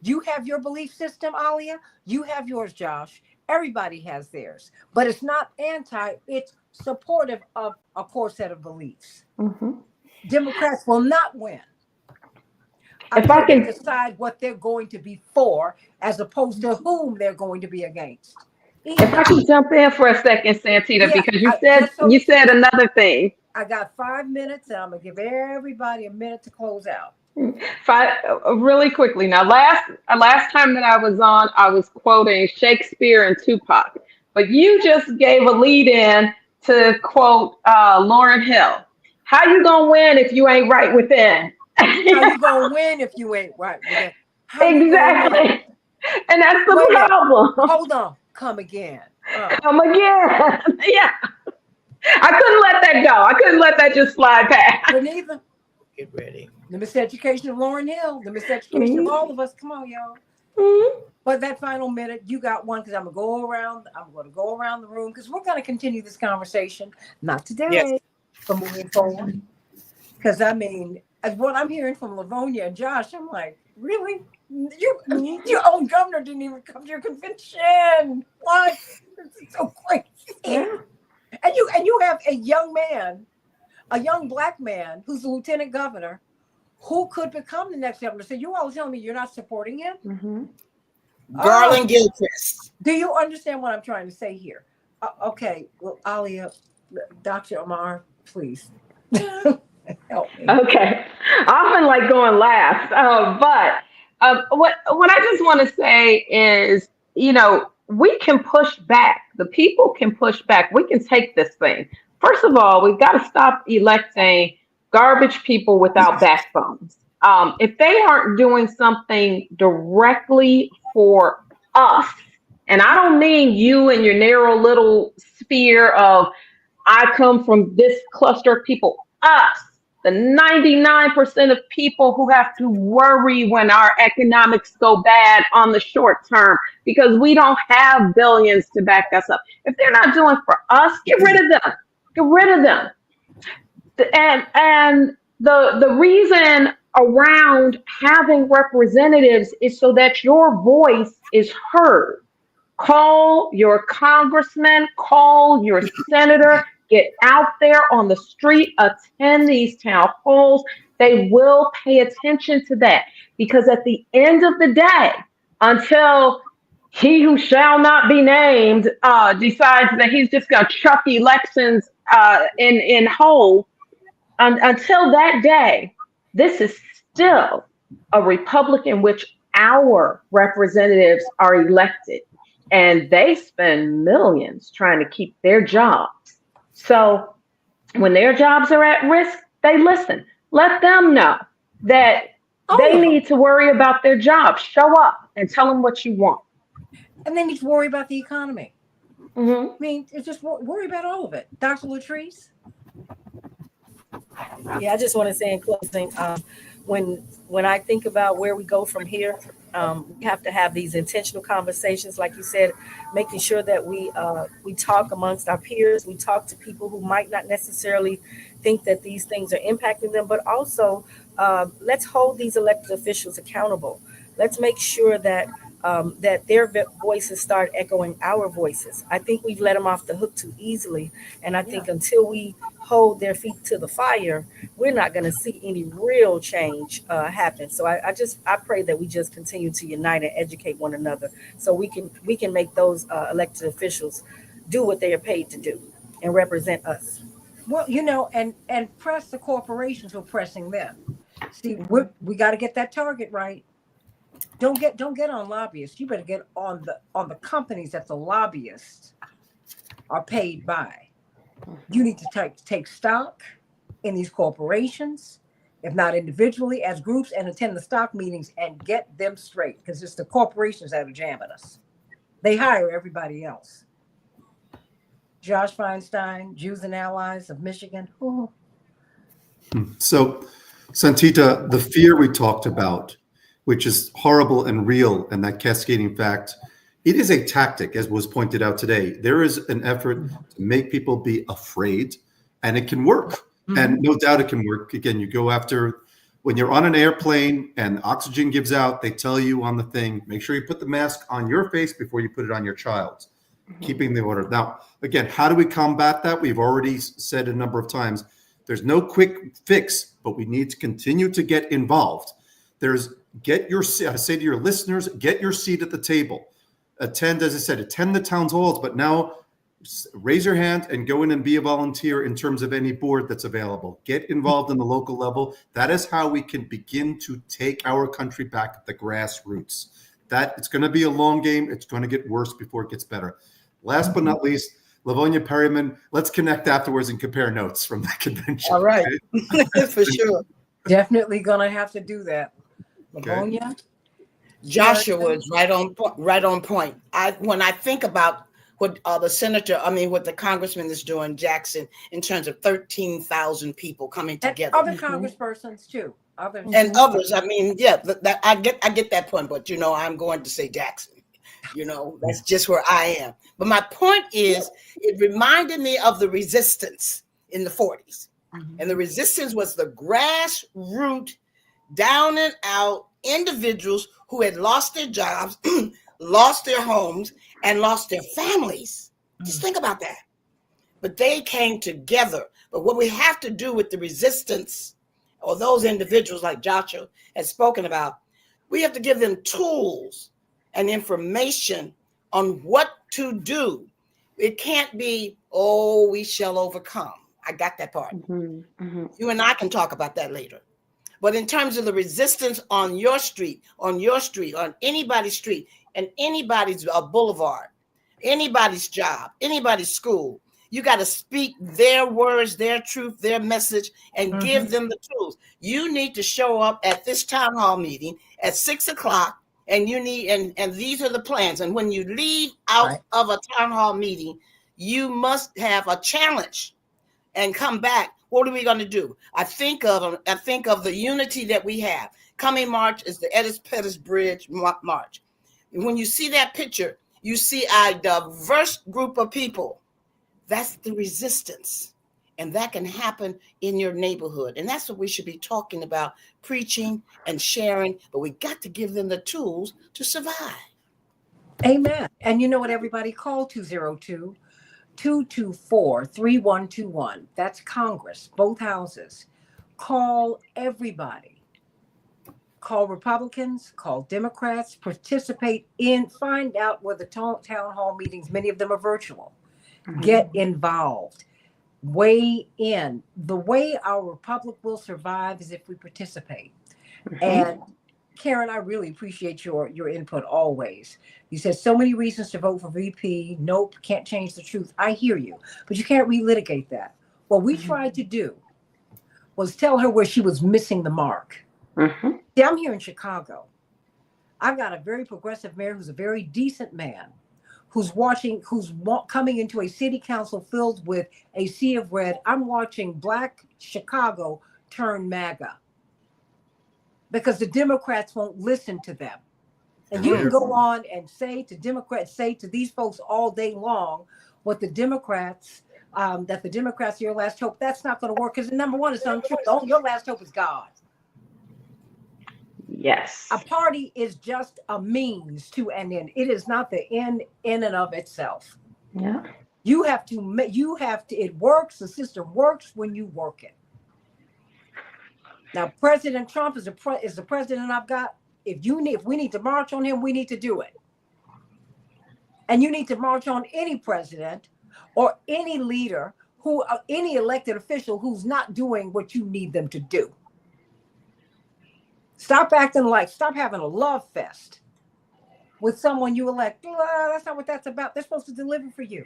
You have your belief system, Alia. You have yours, Josh. Everybody has theirs. But it's not anti, it's supportive of a core set of beliefs. Democrats will not win If I can decide what they're going to be for as opposed to whom they're going to be against. If I can jump in for a second, Santita, because you said another thing. I got 5 minutes, and I'm gonna give everybody a minute to close out. Really quickly. Now, last time that I was on, I was quoting Shakespeare and Tupac, but you just gave a lead in to quote Lauryn Hill. How you gonna win if you ain't right within? How you gonna win if you ain't right within? Exactly. And that's the problem. Hold on. Come again. Come again. Yeah. I couldn't let that go. I couldn't let that just slide past. But neither. Get ready. The miseducation of Lauryn Hill, the miseducation of all of us. Come on, y'all. But that final minute, you got one because I'm going to go around the room because we're going to continue this conversation. Not today, but moving forward. Because as what I'm hearing from Livonia and Josh, I'm like, really? Your own governor didn't even come to your convention. What? This is so crazy. Yeah. And you have a young man, a young black man who's the lieutenant governor, who could become the next governor. So you all telling me you're not supporting him? Mm-hmm. Garland Gilchrist. Do you understand what I'm trying to say here? Okay, well, Alia, Dr. Omar, please help me. Okay, I've been like going last, but what I just want to say is, we can push back. The people can push back. We can take this thing. First of all, we've got to stop electing garbage people without backbones. If they aren't doing something directly for us, and I don't mean you and your narrow little sphere of, I come from this cluster of people, us, the 99% of people who have to worry when our economics go bad on the short term because we don't have billions to back us up. If they're not doing for us, get rid of them. Get rid of them. And the reason around having representatives is so that your voice is heard. Call your congressman, call your senator, get out there on the street, attend these town halls. They will pay attention to that because at the end of the day, until he who shall not be named decides that he's just going to chuck elections in whole, until that day, this is still a republic in which our representatives are elected. And they spend millions trying to keep their jobs. So when their jobs are at risk, they listen. Let them know that they need to worry about their jobs. Show up and tell them what you want. And they need to worry about the economy. Mm-hmm. I mean, it's just worry about all of it. Dr. Latrice? Yeah, I just want to say in closing, when I think about where we go from here, we have to have these intentional conversations, like you said, making sure that we talk amongst our peers, we talk to people who might not necessarily think that these things are impacting them, but also let's hold these elected officials accountable. Let's make sure that that their voices start echoing our voices. I think we've let them off the hook too easily, and I think until we hold their feet to the fire, we're not going to see any real change happen. So I pray that we just continue to unite and educate one another, so we can make those elected officials do what they are paid to do and represent us. Well, and press the corporations who are pressing them. See, we got to get that target right. Don't get on lobbyists. You better get on the companies that the lobbyists are paid by. You need to take stock in these corporations, if not individually, as groups, and attend the stock meetings and get them straight, because it's the corporations that are jamming us. They hire everybody else. Josh Feinstein, Jews and Allies of Michigan. Ooh. So, Santita, the fear we talked about, which is horrible and real, and that cascading fact, it is a tactic, as was pointed out today. There is an effort to make people be afraid, and it can work. Mm-hmm. And no doubt it can work. Again, you go after, when you're on an airplane and oxygen gives out, they tell you on the thing, make sure you put the mask on your face before you put it on your child. Mm-hmm. Keeping the order. Now, again, how do we combat that? We've already said a number of times, there's no quick fix, but we need to continue to get involved. I say to your listeners, get your seat at the table. Attend, as I said, attend the town halls, but now raise your hand and go in and be a volunteer in terms of any board that's available. Get involved in the local level. That is how we can begin to take our country back at the grassroots. That it's going to be a long game. It's going to get worse before it gets better. Last but not least, Livonia Perryman, let's connect afterwards and compare notes from that convention. All right, okay? For sure. Definitely going to have to do that. Livonia? Okay. Joshua was right on point. When I think about what what the congressman is doing, Jackson, in terms of 13,000 people coming together, and other congresspersons too, others. I mean, yeah, I get that point, but I'm going to say Jackson. That's just where I am. But my point is, it reminded me of the resistance in the 40s. And the resistance was the grassroots, down and out individuals who had lost their jobs, lost their homes, and lost their families. Just think about that. But they came together. But what we have to do with the resistance, or those individuals like Joshua has spoken about, we have to give them tools and information on what to do. It can't be, oh, we shall overcome. I got that part. You and I can talk about that later. But in terms of the resistance on your street, on anybody's street, and anybody's boulevard, anybody's job, anybody's school, you got to speak their words, their truth, their message, and give them the tools. You need to show up at this town hall meeting at 6 o'clock, and you need, and these are the plans. And when you leave out of a town hall meeting, you must have a challenge and come back. What are we going to do? I think of the unity that we have. Coming March is the Edis Pettus Bridge March. And when you see that picture, you see a diverse group of people. That's the resistance. And that can happen in your neighborhood. And that's what we should be talking about, preaching and sharing. But we got to give them the tools to survive. Amen. And you know what, everybody? Call 202-224-3121. That's Congress, both houses. Call everybody. Call Republicans, call Democrats, participate in, find out where the town hall meetings, many of them are virtual. Get involved. Weigh in. The way our republic will survive is if we participate. And Karen, I really appreciate your input always. You said so many reasons to vote for VP. Nope, can't change the truth. I hear you, but you can't relitigate that. What we tried to do was tell her where she was missing the mark. See, I'm here in Chicago. I've got a very progressive mayor who's a very decent man, who's coming into a city council filled with a sea of red. I'm watching Black Chicago turn MAGA because the Democrats won't listen to them. And you can go on and say to these folks all day long what the Democrats, that the Democrats are your last hope. That's not going to work because number one, it's untrue. Your last hope is God. Yes. A party is just a means to an end. It is not the end in and of itself. Yeah. You have to, it works. The system works when you work it. Now, President Trump is the president I've got. If we need to march on him, we need to do it. And you need to march on any president or any leader any elected official who's not doing what you need them to do. Stop having a love fest with someone you elect. That's not what that's about. They're supposed to deliver for you.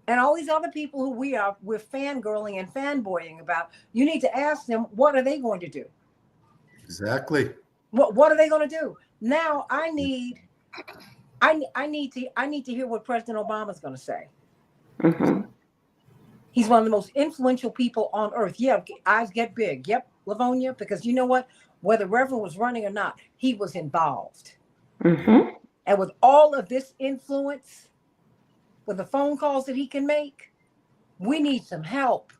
And all these other people who we're fangirling and fanboying about, you need to ask them, what are they going to do? Exactly. What are they going to do? Now I need to hear what President Obama's going to say. He's one of the most influential people on earth. Yeah, eyes get big. Yep, Livonia, because you know what? Whether Reverend was running or not, he was involved. And with all of this influence, with the phone calls that he can make, we need some help.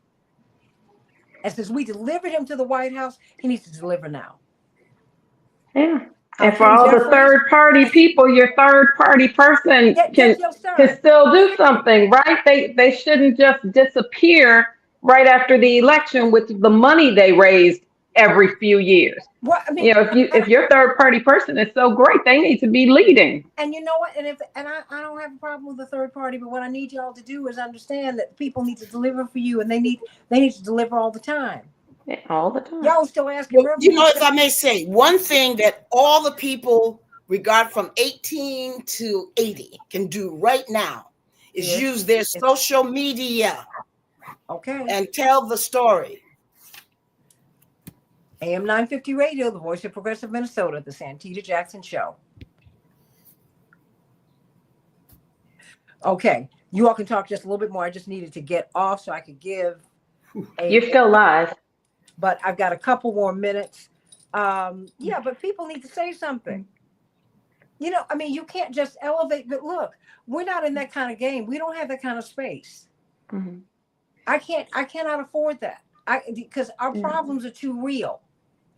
And since we delivered him to the White House, he needs to deliver now. Yeah. And for all the third party people, your third party person can still do something, right? They shouldn't just disappear right after the election with the money they raised every few years. What, I mean, if your third party person is so great, they need to be leading. And you know what? And I don't have a problem with the third party, but what I need y'all to do is understand that people need to deliver for you, and they need to deliver all the time. Yeah, all the time. Y'all still asking. Well, if I may say, one thing that all the people regard from 18 to 80 can do right now is use their social media. Okay. And tell the story. AM 950 Radio, the voice of progressive Minnesota, the Santita Jackson Show. Okay, you all can talk just a little bit more. I just needed to get off so I could give. You're still live. But I've got a couple more minutes. Yeah, but people need to say something. You know, I mean, you can't just elevate. But look, we're not in that kind of game. We don't have that kind of space. I cannot afford that. Because our problems are too real.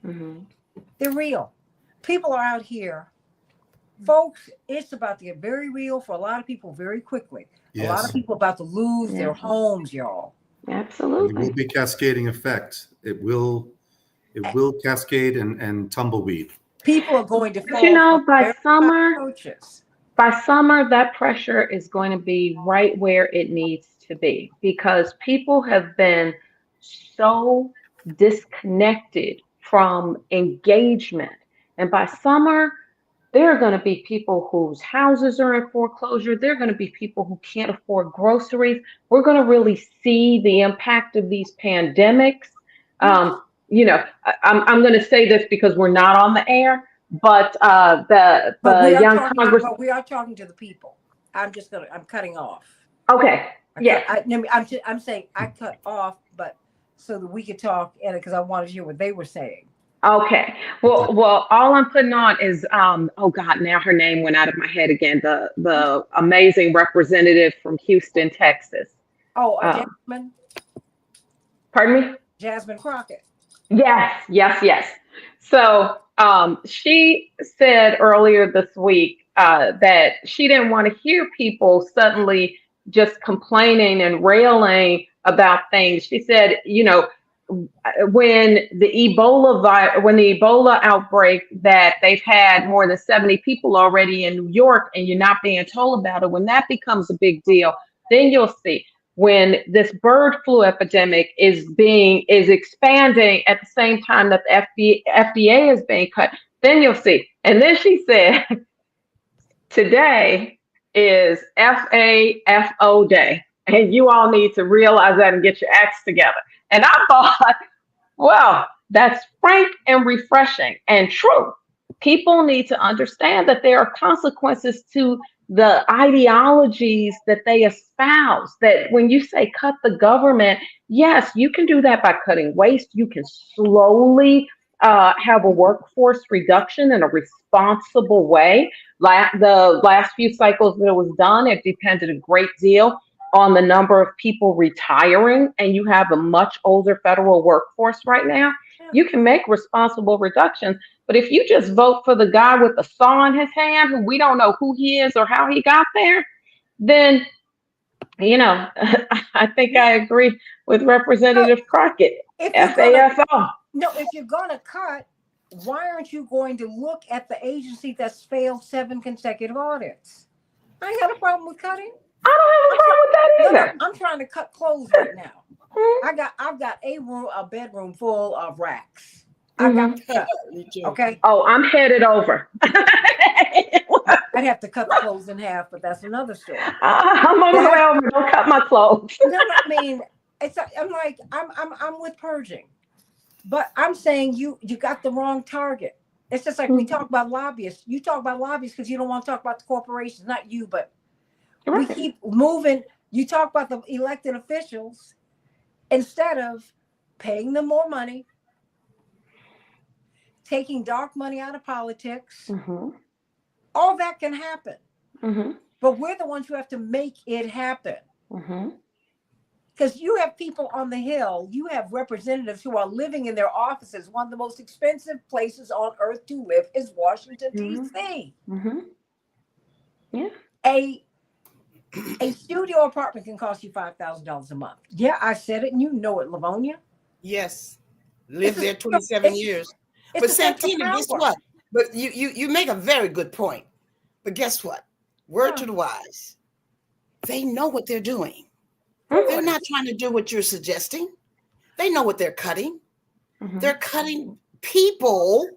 They're real. People are out here. Folks, it's about to get very real for a lot of people very quickly. Yes. A lot of people about to lose their homes, y'all. Absolutely. It will be cascading effect. It will cascade and tumbleweed. People are going to fall. But you know, from very high perches. by summer, that pressure is going to be right where it needs to be because people have been so disconnected from engagement. And by summer, there are going to be people whose houses are in foreclosure. There are going to be people who can't afford groceries. We're going to really see the impact of these pandemics. You know, I'm going to say this because we're not on the air, but the young Congress. But we are talking to the people. I'm cutting off. Okay. I'm saying I cut off, but so that we could talk, and because I wanted to hear what they were saying. Okay. Well, all I'm putting on is oh God, now her name went out of my head again. The amazing representative from Houston, Texas. Oh, Jasmine. Pardon me? Jasmine Crockett. Yes. So she said earlier this week that she didn't want to hear people suddenly just complaining and railing about things. She said, you know, when the Ebola outbreak that they've had more than 70 people already in New York and you're not being told about it, when that becomes a big deal, then you'll see. When this bird flu epidemic is expanding at the same time that the FDA is being cut, then you'll see. And then she said, today is FAFO day, and you all need to realize that and get your acts together. And I thought, well, that's frank and refreshing and true. People need to understand that there are consequences to the ideologies that they espouse. That when you say cut the government, yes, you can do that by cutting waste. You can slowly have a workforce reduction in a responsible way. The last few cycles that it was done, it depended a great deal on the number of people retiring, and you have a much older federal workforce right now. You can make responsible reductions. But if you just vote for the guy with the saw in his hand, who we don't know who he is or how he got there, then, you know, I think I agree with Representative Crockett. FAFO. If you're going to cut, why aren't you going to look at the agency that's failed 7 consecutive audits? I ain't got a problem with cutting. I don't have a problem with that either. I'm trying to cut clothes right now. I've got a bedroom full of racks. I got to cut. Okay. Oh, I'm headed over. I'd have to cut the clothes in half, but that's another story. I'm on the way over. Don't cut my clothes. No, I mean, I'm with purging, but I'm saying you got the wrong target. It's just like we talk about lobbyists. You talk about lobbyists because you don't want to talk about the corporations, not you, but we keep moving. You talk about the elected officials instead of paying them more money, taking dark money out of politics. All that can happen. But we're the ones who have to make it happen. Because you have people on the Hill, you have representatives who are living in their offices. One of the most expensive places on earth to live is Washington, D.C. Yeah. A studio apartment can cost you $5,000 a month. Yeah, I said it, and you know it, Livonia. Yes, lived there 27 years. But Santita, guess what? But you make a very good point. But guess what? Word to the wise. They know what they're doing. They're not trying to do what you're suggesting. They know what they're cutting. They're cutting people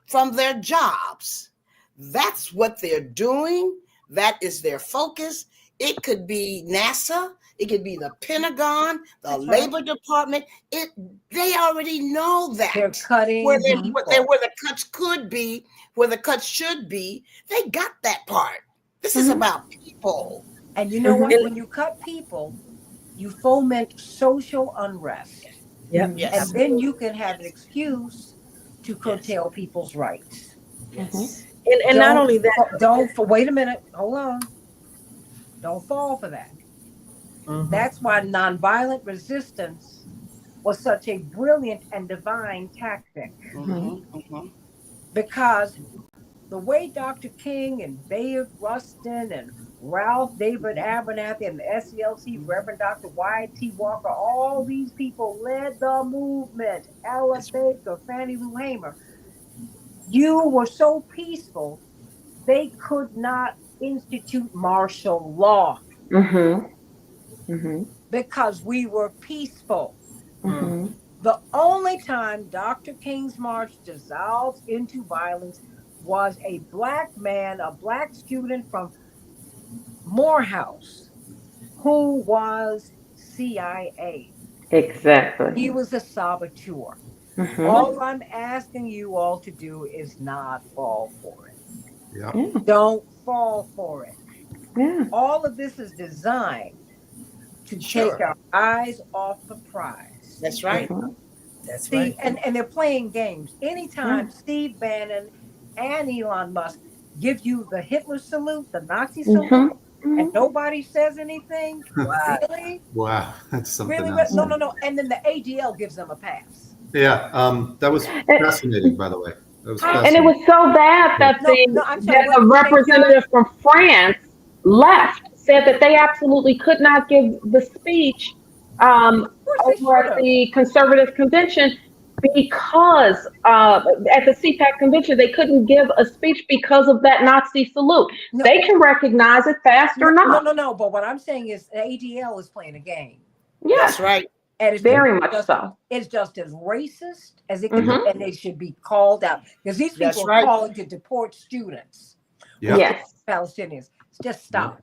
from their jobs. That's what they're doing. That is their focus. It could be NASA. It could be the Pentagon, the Labor Department. They already know that. They're cutting where the cuts could be, where the cuts should be. They got that part. This is about people. And you know what? When you cut people, you foment social unrest. Yep. And then you can have an excuse to curtail people's rights. Yes. And not only that. Wait a minute. Hold on. Don't fall for that. That's why nonviolent resistance was such a brilliant and divine tactic, because the way Dr. King and Bayard Rustin and Ralph David Abernathy and the SCLC, Reverend Dr. Wyatt T. Walker, all these people led the movement. Ella Baker, Fannie Lou Hamer. You were so peaceful, they could not institute martial law because we were peaceful. The only time Dr. King's March dissolved into violence was a black man, a black student from Morehouse, who was CIA. Exactly. He was a saboteur. All I'm asking you all to do is not fall for it. Yeah. Don't fall for it. Yeah. All of this is designed to take our eyes off the prize. That's right. That's right. And they're playing games. Anytime Steve Bannon and Elon Musk give you the Hitler salute, the Nazi salute, and nobody says anything, really? Wow, that's something Really? else. No. And then the ADL gives them a pass. Yeah, that was fascinating, by the way. That was And it was so bad that the representative from France left, said that they absolutely could not give the speech over at the conservative convention because at the CPAC convention, they couldn't give a speech because of that Nazi salute. No. They can recognize it fast or not. No. But what I'm saying is the ADL is playing a game. Yes. That's right. And it's very much so. It's just as racist as it can be, and they should be called out because these people are calling to deport students. Yes. Palestinians. Just stop.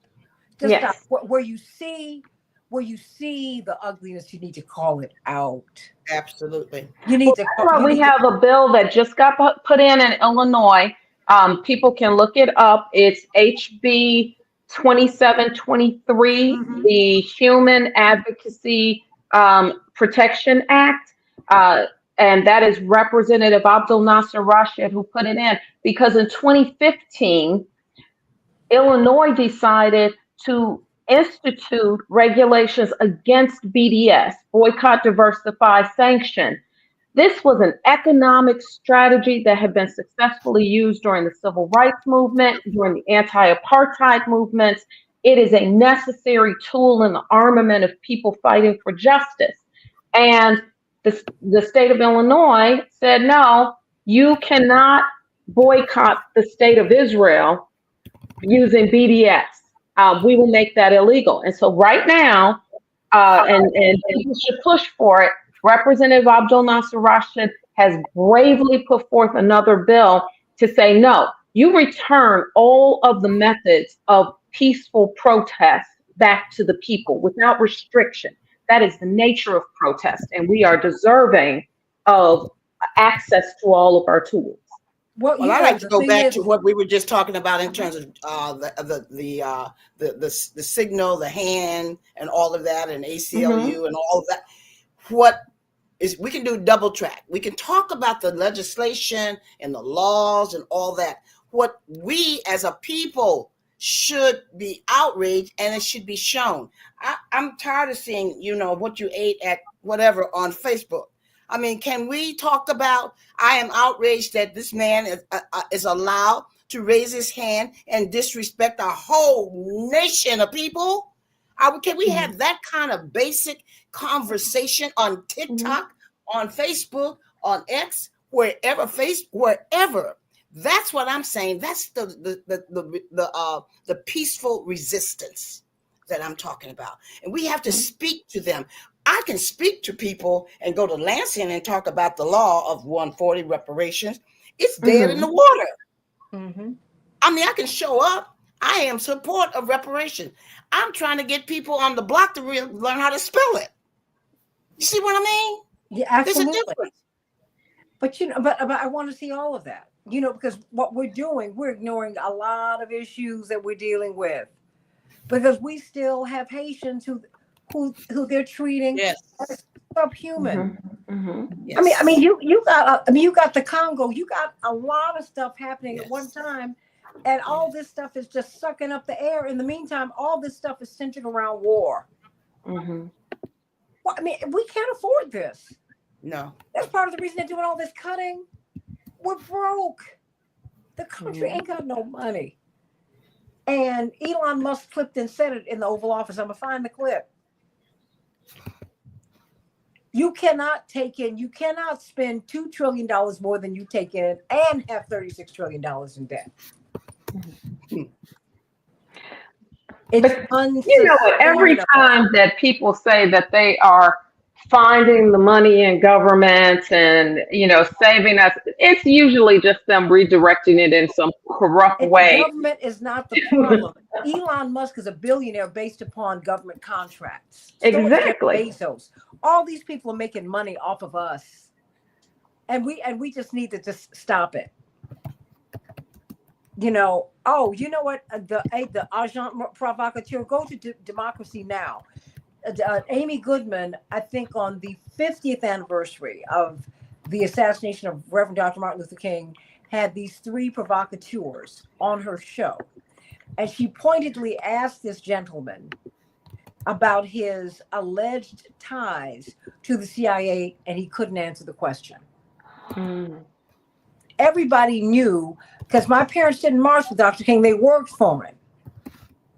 Just stop. Where you see the ugliness, you need to call it out. Absolutely. You need to. We have a bill that just got put in Illinois. People can look it up. It's HB 2723, the Human Advocacy Protection Act, and that is Representative Abdul Nasser Rashid who put it in, because in 2015, Illinois decided to institute regulations against BDS, boycott, diversify, sanction. This was an economic strategy that had been successfully used during the civil rights movement, during the anti-apartheid movements. It is a necessary tool in the armament of people fighting for justice. And the state of Illinois said, no, you cannot boycott the state of Israel using BDS. We will make that illegal. And so right now, and people should push for it, Representative Abdul Nasser Rashid has bravely put forth another bill to say, no, you return all of the methods of peaceful protest back to the people without restriction. That is the nature of protest, and we are deserving of access to all of our tools. Well, I like to go back to what we were just talking about in terms of the signal, the hand, and all of that, and ACLU and all of that. What is, we can do double track. We can talk about the legislation and the laws and all that. What we as a people should be outraged, and it should be shown. I'm tired of seeing, what you ate at whatever on Facebook. I mean, can we talk about, I am outraged that this man is allowed to raise his hand and disrespect a whole nation of people? Can we have that kind of basic conversation on TikTok, on Facebook, on X, wherever? That's what I'm saying. That's the peaceful resistance that I'm talking about. And we have to speak to them. I can speak to people and go to Lansing and talk about the law of 140 reparations. It's dead in the water. I mean, I can show up. I am support of reparations. I'm trying to get people on the block to learn how to spell it. You see what I mean? Yeah, absolutely. There's a difference. But but I want to see all of that. Because what we're doing, we're ignoring a lot of issues that we're dealing with, because we still have Haitians who they're treating as subhuman. Yes. I mean, you got the Congo. You got a lot of stuff happening at one time, and all this stuff is just sucking up the air. In the meantime, all this stuff is centered around war. Mm-hmm. Well, I mean, we can't afford this. No. That's part of the reason they're doing all this cutting. We're broke. The country ain't got no money. And Elon Musk flipped and said it in the Oval Office. I'm going to find the clip. You cannot spend $2 trillion more than you take in and have $36 trillion in debt. It's unsustainable. Every time that people say that they are finding the money in government and, saving us, it's usually just them redirecting it in some corrupt way. Government is not the problem. Elon Musk is a billionaire based upon government contracts. Exactly. So is Jeff Bezos. All these people are making money off of us. And we just need to just stop it. You know what? The agent provocateur, go to Democracy Now! Amy Goodman, I think on the 50th anniversary of the assassination of Reverend Dr. Martin Luther King, had these 3 provocateurs on her show. And she pointedly asked this gentleman about his alleged ties to the CIA, and he couldn't answer the question. Everybody knew, because my parents didn't march with Dr. King, they worked for him.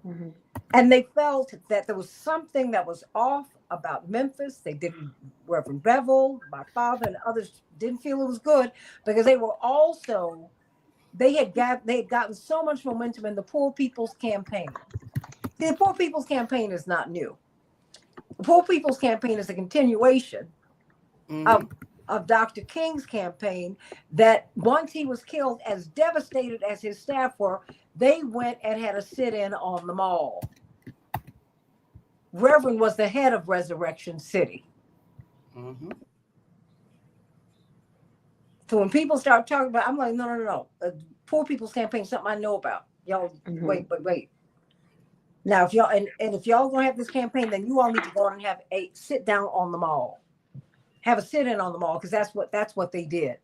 Mm-hmm. And they felt that there was something that was off about Memphis. They didn't, Reverend Bevel, my father, and others didn't feel it was good, because they were also, they had gotten so much momentum in the Poor People's Campaign. See, the Poor People's Campaign is not new. The Poor People's Campaign is a continuation of Dr. King's campaign, that once he was killed, as devastated as his staff were, they went and had a sit-in on the mall. Reverend was the head of Resurrection City. Mm-hmm. So when people start talking about, I'm like, no. Poor People's Campaign is something I know about. Y'all, wait. Now, if y'all, and if y'all gonna have this campaign, then you all need to go and have a sit down on the mall. Have a sit-in on the mall, because that's what they did.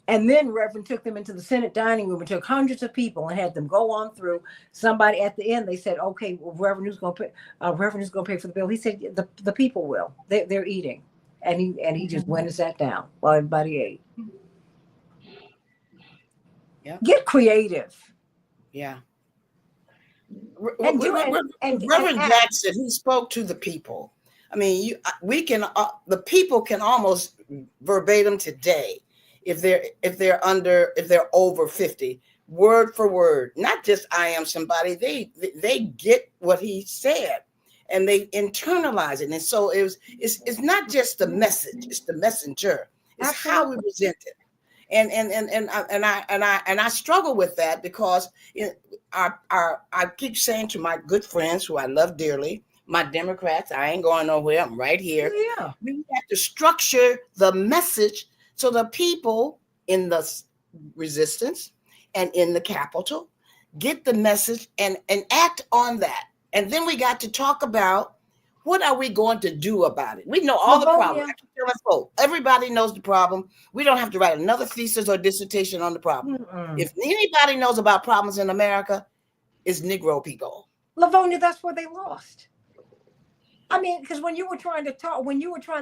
And then Reverend took them into the Senate dining room and took hundreds of people and had them go on through. Somebody at the end, they said, "Okay, well, Reverend, who's going to pay for the bill?" He said, "The people will. They're eating," and he just went and sat down while everybody ate. Yeah. Get creative. Yeah. Reverend Jackson, he spoke to the people. I mean, the people can almost verbatim today, if they're over 50, word for word, not just I am somebody, they get what he said and they internalize it. And so it's not just the message, it's the messenger. It's how we present it. And I struggle with that, because I keep saying to my good friends who I love dearly, my Democrats, I ain't going nowhere, I'm right here. Yeah. We have to structure the message so the people in the resistance and in the Capitol get the message and act on that. And then we got to talk about, what are we going to do about it? We know all the problems. Everybody knows the problem. We don't have to write another thesis or dissertation on the problem. Mm-mm. If anybody knows about problems in America, it's Negro people. Livonia, that's where they lost. I mean, because when you were trying to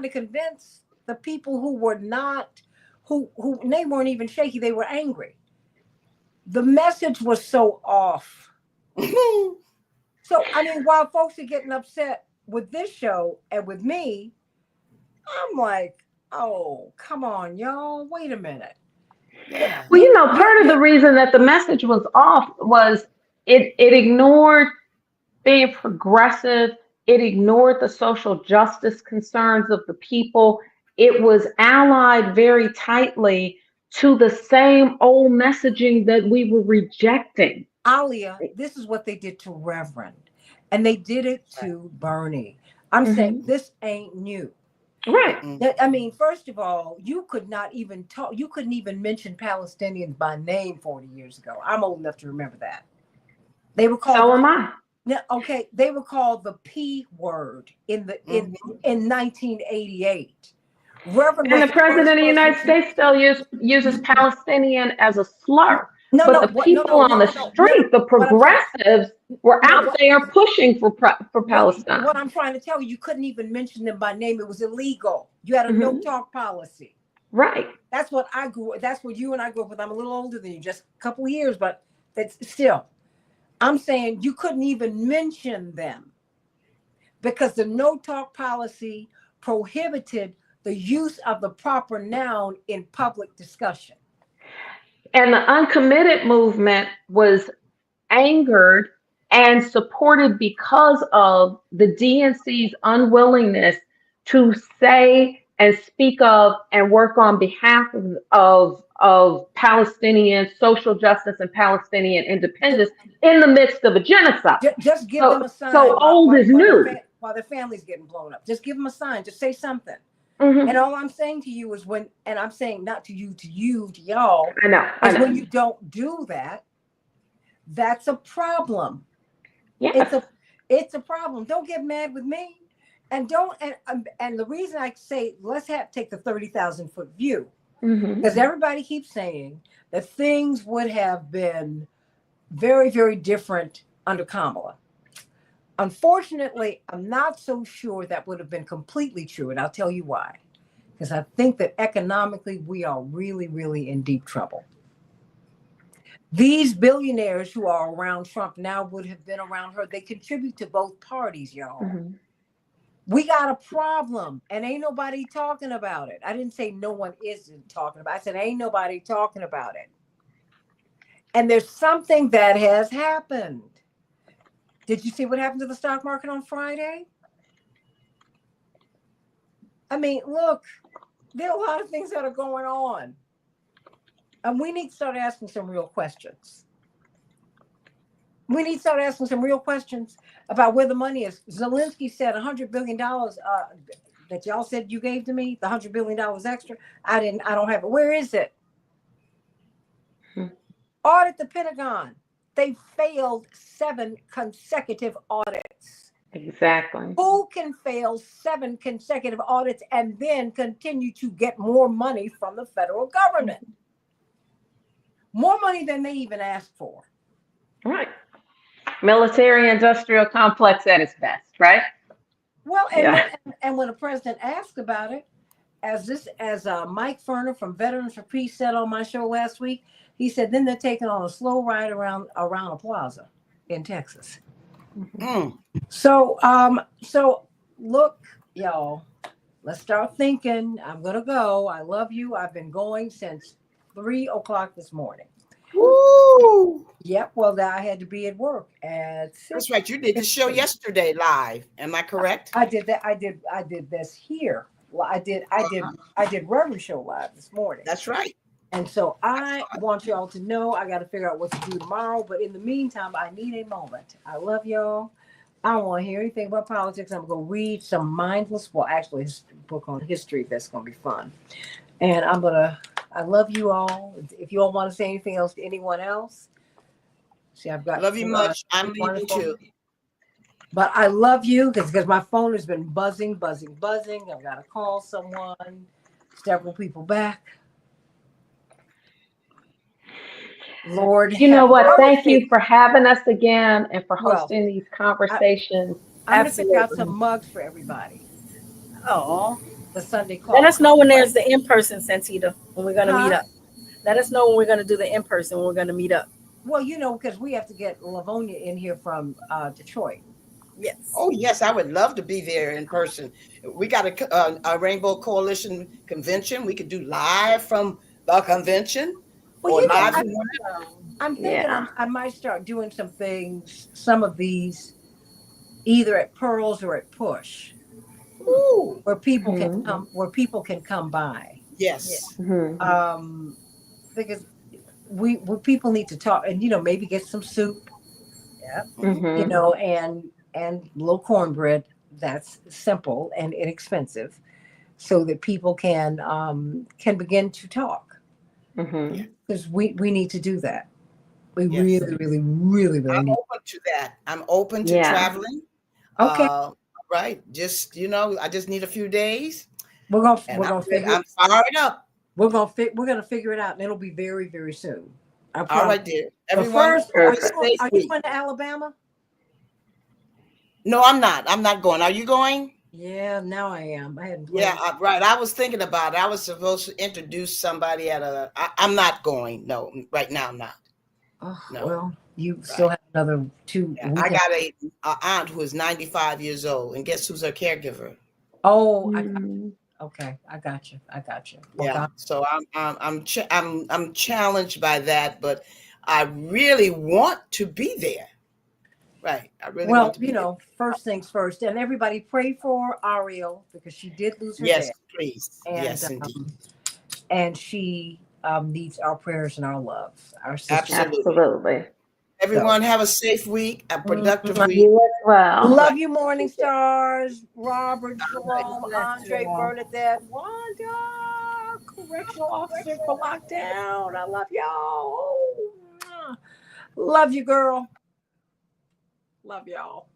convince the people who were not, who they weren't even shaky, they were angry. The message was so off. So, I mean, while folks are getting upset with this show and with me, I'm like, oh, come on, y'all, wait a minute. Yeah. Well, part of the reason that the message was off was it ignored being progressive. It ignored the social justice concerns of the people. It was allied very tightly to the same old messaging that we were rejecting. Alia, this is what they did to Reverend, and they did it to Bernie. I'm saying this ain't new. Right. I mean, first of all, you couldn't even mention Palestinians by name 40 years ago. I'm old enough to remember that. They were called. So am I. Okay, they were called the P word in 1988. And the president of the United States still uses Palestinian as a slur. No, but no, the what, people on the street, the progressives, were out there pushing for Palestine. What I'm trying to tell you, you couldn't even mention them by name. It was illegal. You had a no talk policy. Right. That's what I grew. That's what you and I grew up with. I'm a little older than you, just a couple of years, but that's still. I'm saying you couldn't even mention them because the no talk policy prohibited the use of the proper noun in public discussion. And the uncommitted movement was angered and supported because of the DNC's unwillingness to say and speak of and work on behalf of Palestinian social justice and Palestinian independence in the midst of a genocide. Just give them a sign. So old is new. While their family's getting blown up, just give them a sign. Just say something. And all I'm saying to you is when, and I'm saying not to you, to y'all. I know. When you don't do that, that's a problem. Yes. It's a problem. Don't get mad with me, and don't. And the reason I say let's take the 30,000-foot view, because everybody keeps saying that things would have been very, very different under Kamala. Unfortunately, I'm not so sure that would have been completely true, and I'll tell you why. Because I think that economically we are really, really in deep trouble. These billionaires who are around Trump now would have been around her. They contribute to both parties, y'all. We got a problem, and ain't nobody talking about it. I didn't say no one isn't talking about it. I said ain't nobody talking about it. And there's something that has happened. Did you see what happened to the stock market on Friday? I mean, look, there are a lot of things that are going on. And we need to start asking some real questions. We need to start asking some real questions about where the money is. Zelensky said $100 billion that y'all said you gave to me, the $100 billion extra. I don't have it. Where is it? Audit the Pentagon. They failed 7 consecutive audits. Exactly. Who can fail 7 consecutive audits and then continue to get more money from the federal government? More money than they even asked for. Right. Military industrial complex at its best, right? Well, and when the president asked about it, as Mike Ferner from Veterans for Peace said on my show last week, he said then they're taking on a slow ride around a plaza in Texas. So look, y'all, let's start thinking. I'm gonna go. I love you. I've been going since 3:00 this morning. Woo! Yep. Well, I had to be at work at 6. That's right. You did the show yesterday live. Am I correct? I did that. I did this here. Well, I did Reverend Show live this morning. That's right. And so I want y'all to know I got to figure out what to do tomorrow. But in the meantime, I need a moment. I love y'all. I don't want to hear anything about politics. I'm going to read some mindless, well, actually, a book on history that's going to be fun. And I love you all. If you all want to say anything else to anyone else, see, I've got. Love you much. I'm leaving too. But I love you because my phone has been buzzing. I've got to call someone, several people back. Lord, you know what? Thank you for having us again and for hosting these conversations. I'm going to pick out some mugs for everybody. Oh, the Sunday call. Let us know when there's the in-person, Santita, when we're going to meet up. Let us know when we're going to do the in-person, when we're going to meet up. Well, because we have to get Livonia in here from Detroit. Yes. Oh, yes. I would love to be there in person. We got a Rainbow Coalition convention. We could do live from the convention. Well, I'm thinking I might start doing some of these, either at Pearls or at Push. Ooh. Where people can come by. Yes. Because people need to talk and maybe get some soup. Yeah. And little cornbread that's simple and inexpensive, so that people can begin to talk. Because we need to do that. We really need. I'm open to that. I'm open to traveling. Okay. Right. Just I just need a few days. I'm fired up. We're gonna figure it out, and it'll be very, very soon. I All promise. right, dear. But Everyone, first, have a Perfect. safe are you week. going to Alabama? No, I'm not. I'm not going. Are you going? Yeah, now I am. I hadn't Yeah, planned. right. I was thinking about it. I was supposed to introduce somebody at I'm not going. No, right now I'm not. Oh, No. well, you still have another 2 Yeah, I weekends. got a aunt who is 95 years old, and guess who's her caregiver? Oh, Mm. okay. I got you. I got you. Well, Yeah. God, So I'm challenged by that, but I really want to be there. Right. I really want well, to be there. first things first, and everybody pray for Ariel because she did lose her Yes, dad, please. and Yes, indeed. she needs our prayers and our love, our sister. Absolutely. Absolutely. Everyone have a safe week, a productive Mhm. week. You as well. Love you, Morning Stars, Robert, Jerome, Bless Andre, you all. Bernadette, Wanda, correctional officer for lockdown. I love y'all. Oh, mwah. Love you, girl. Love y'all.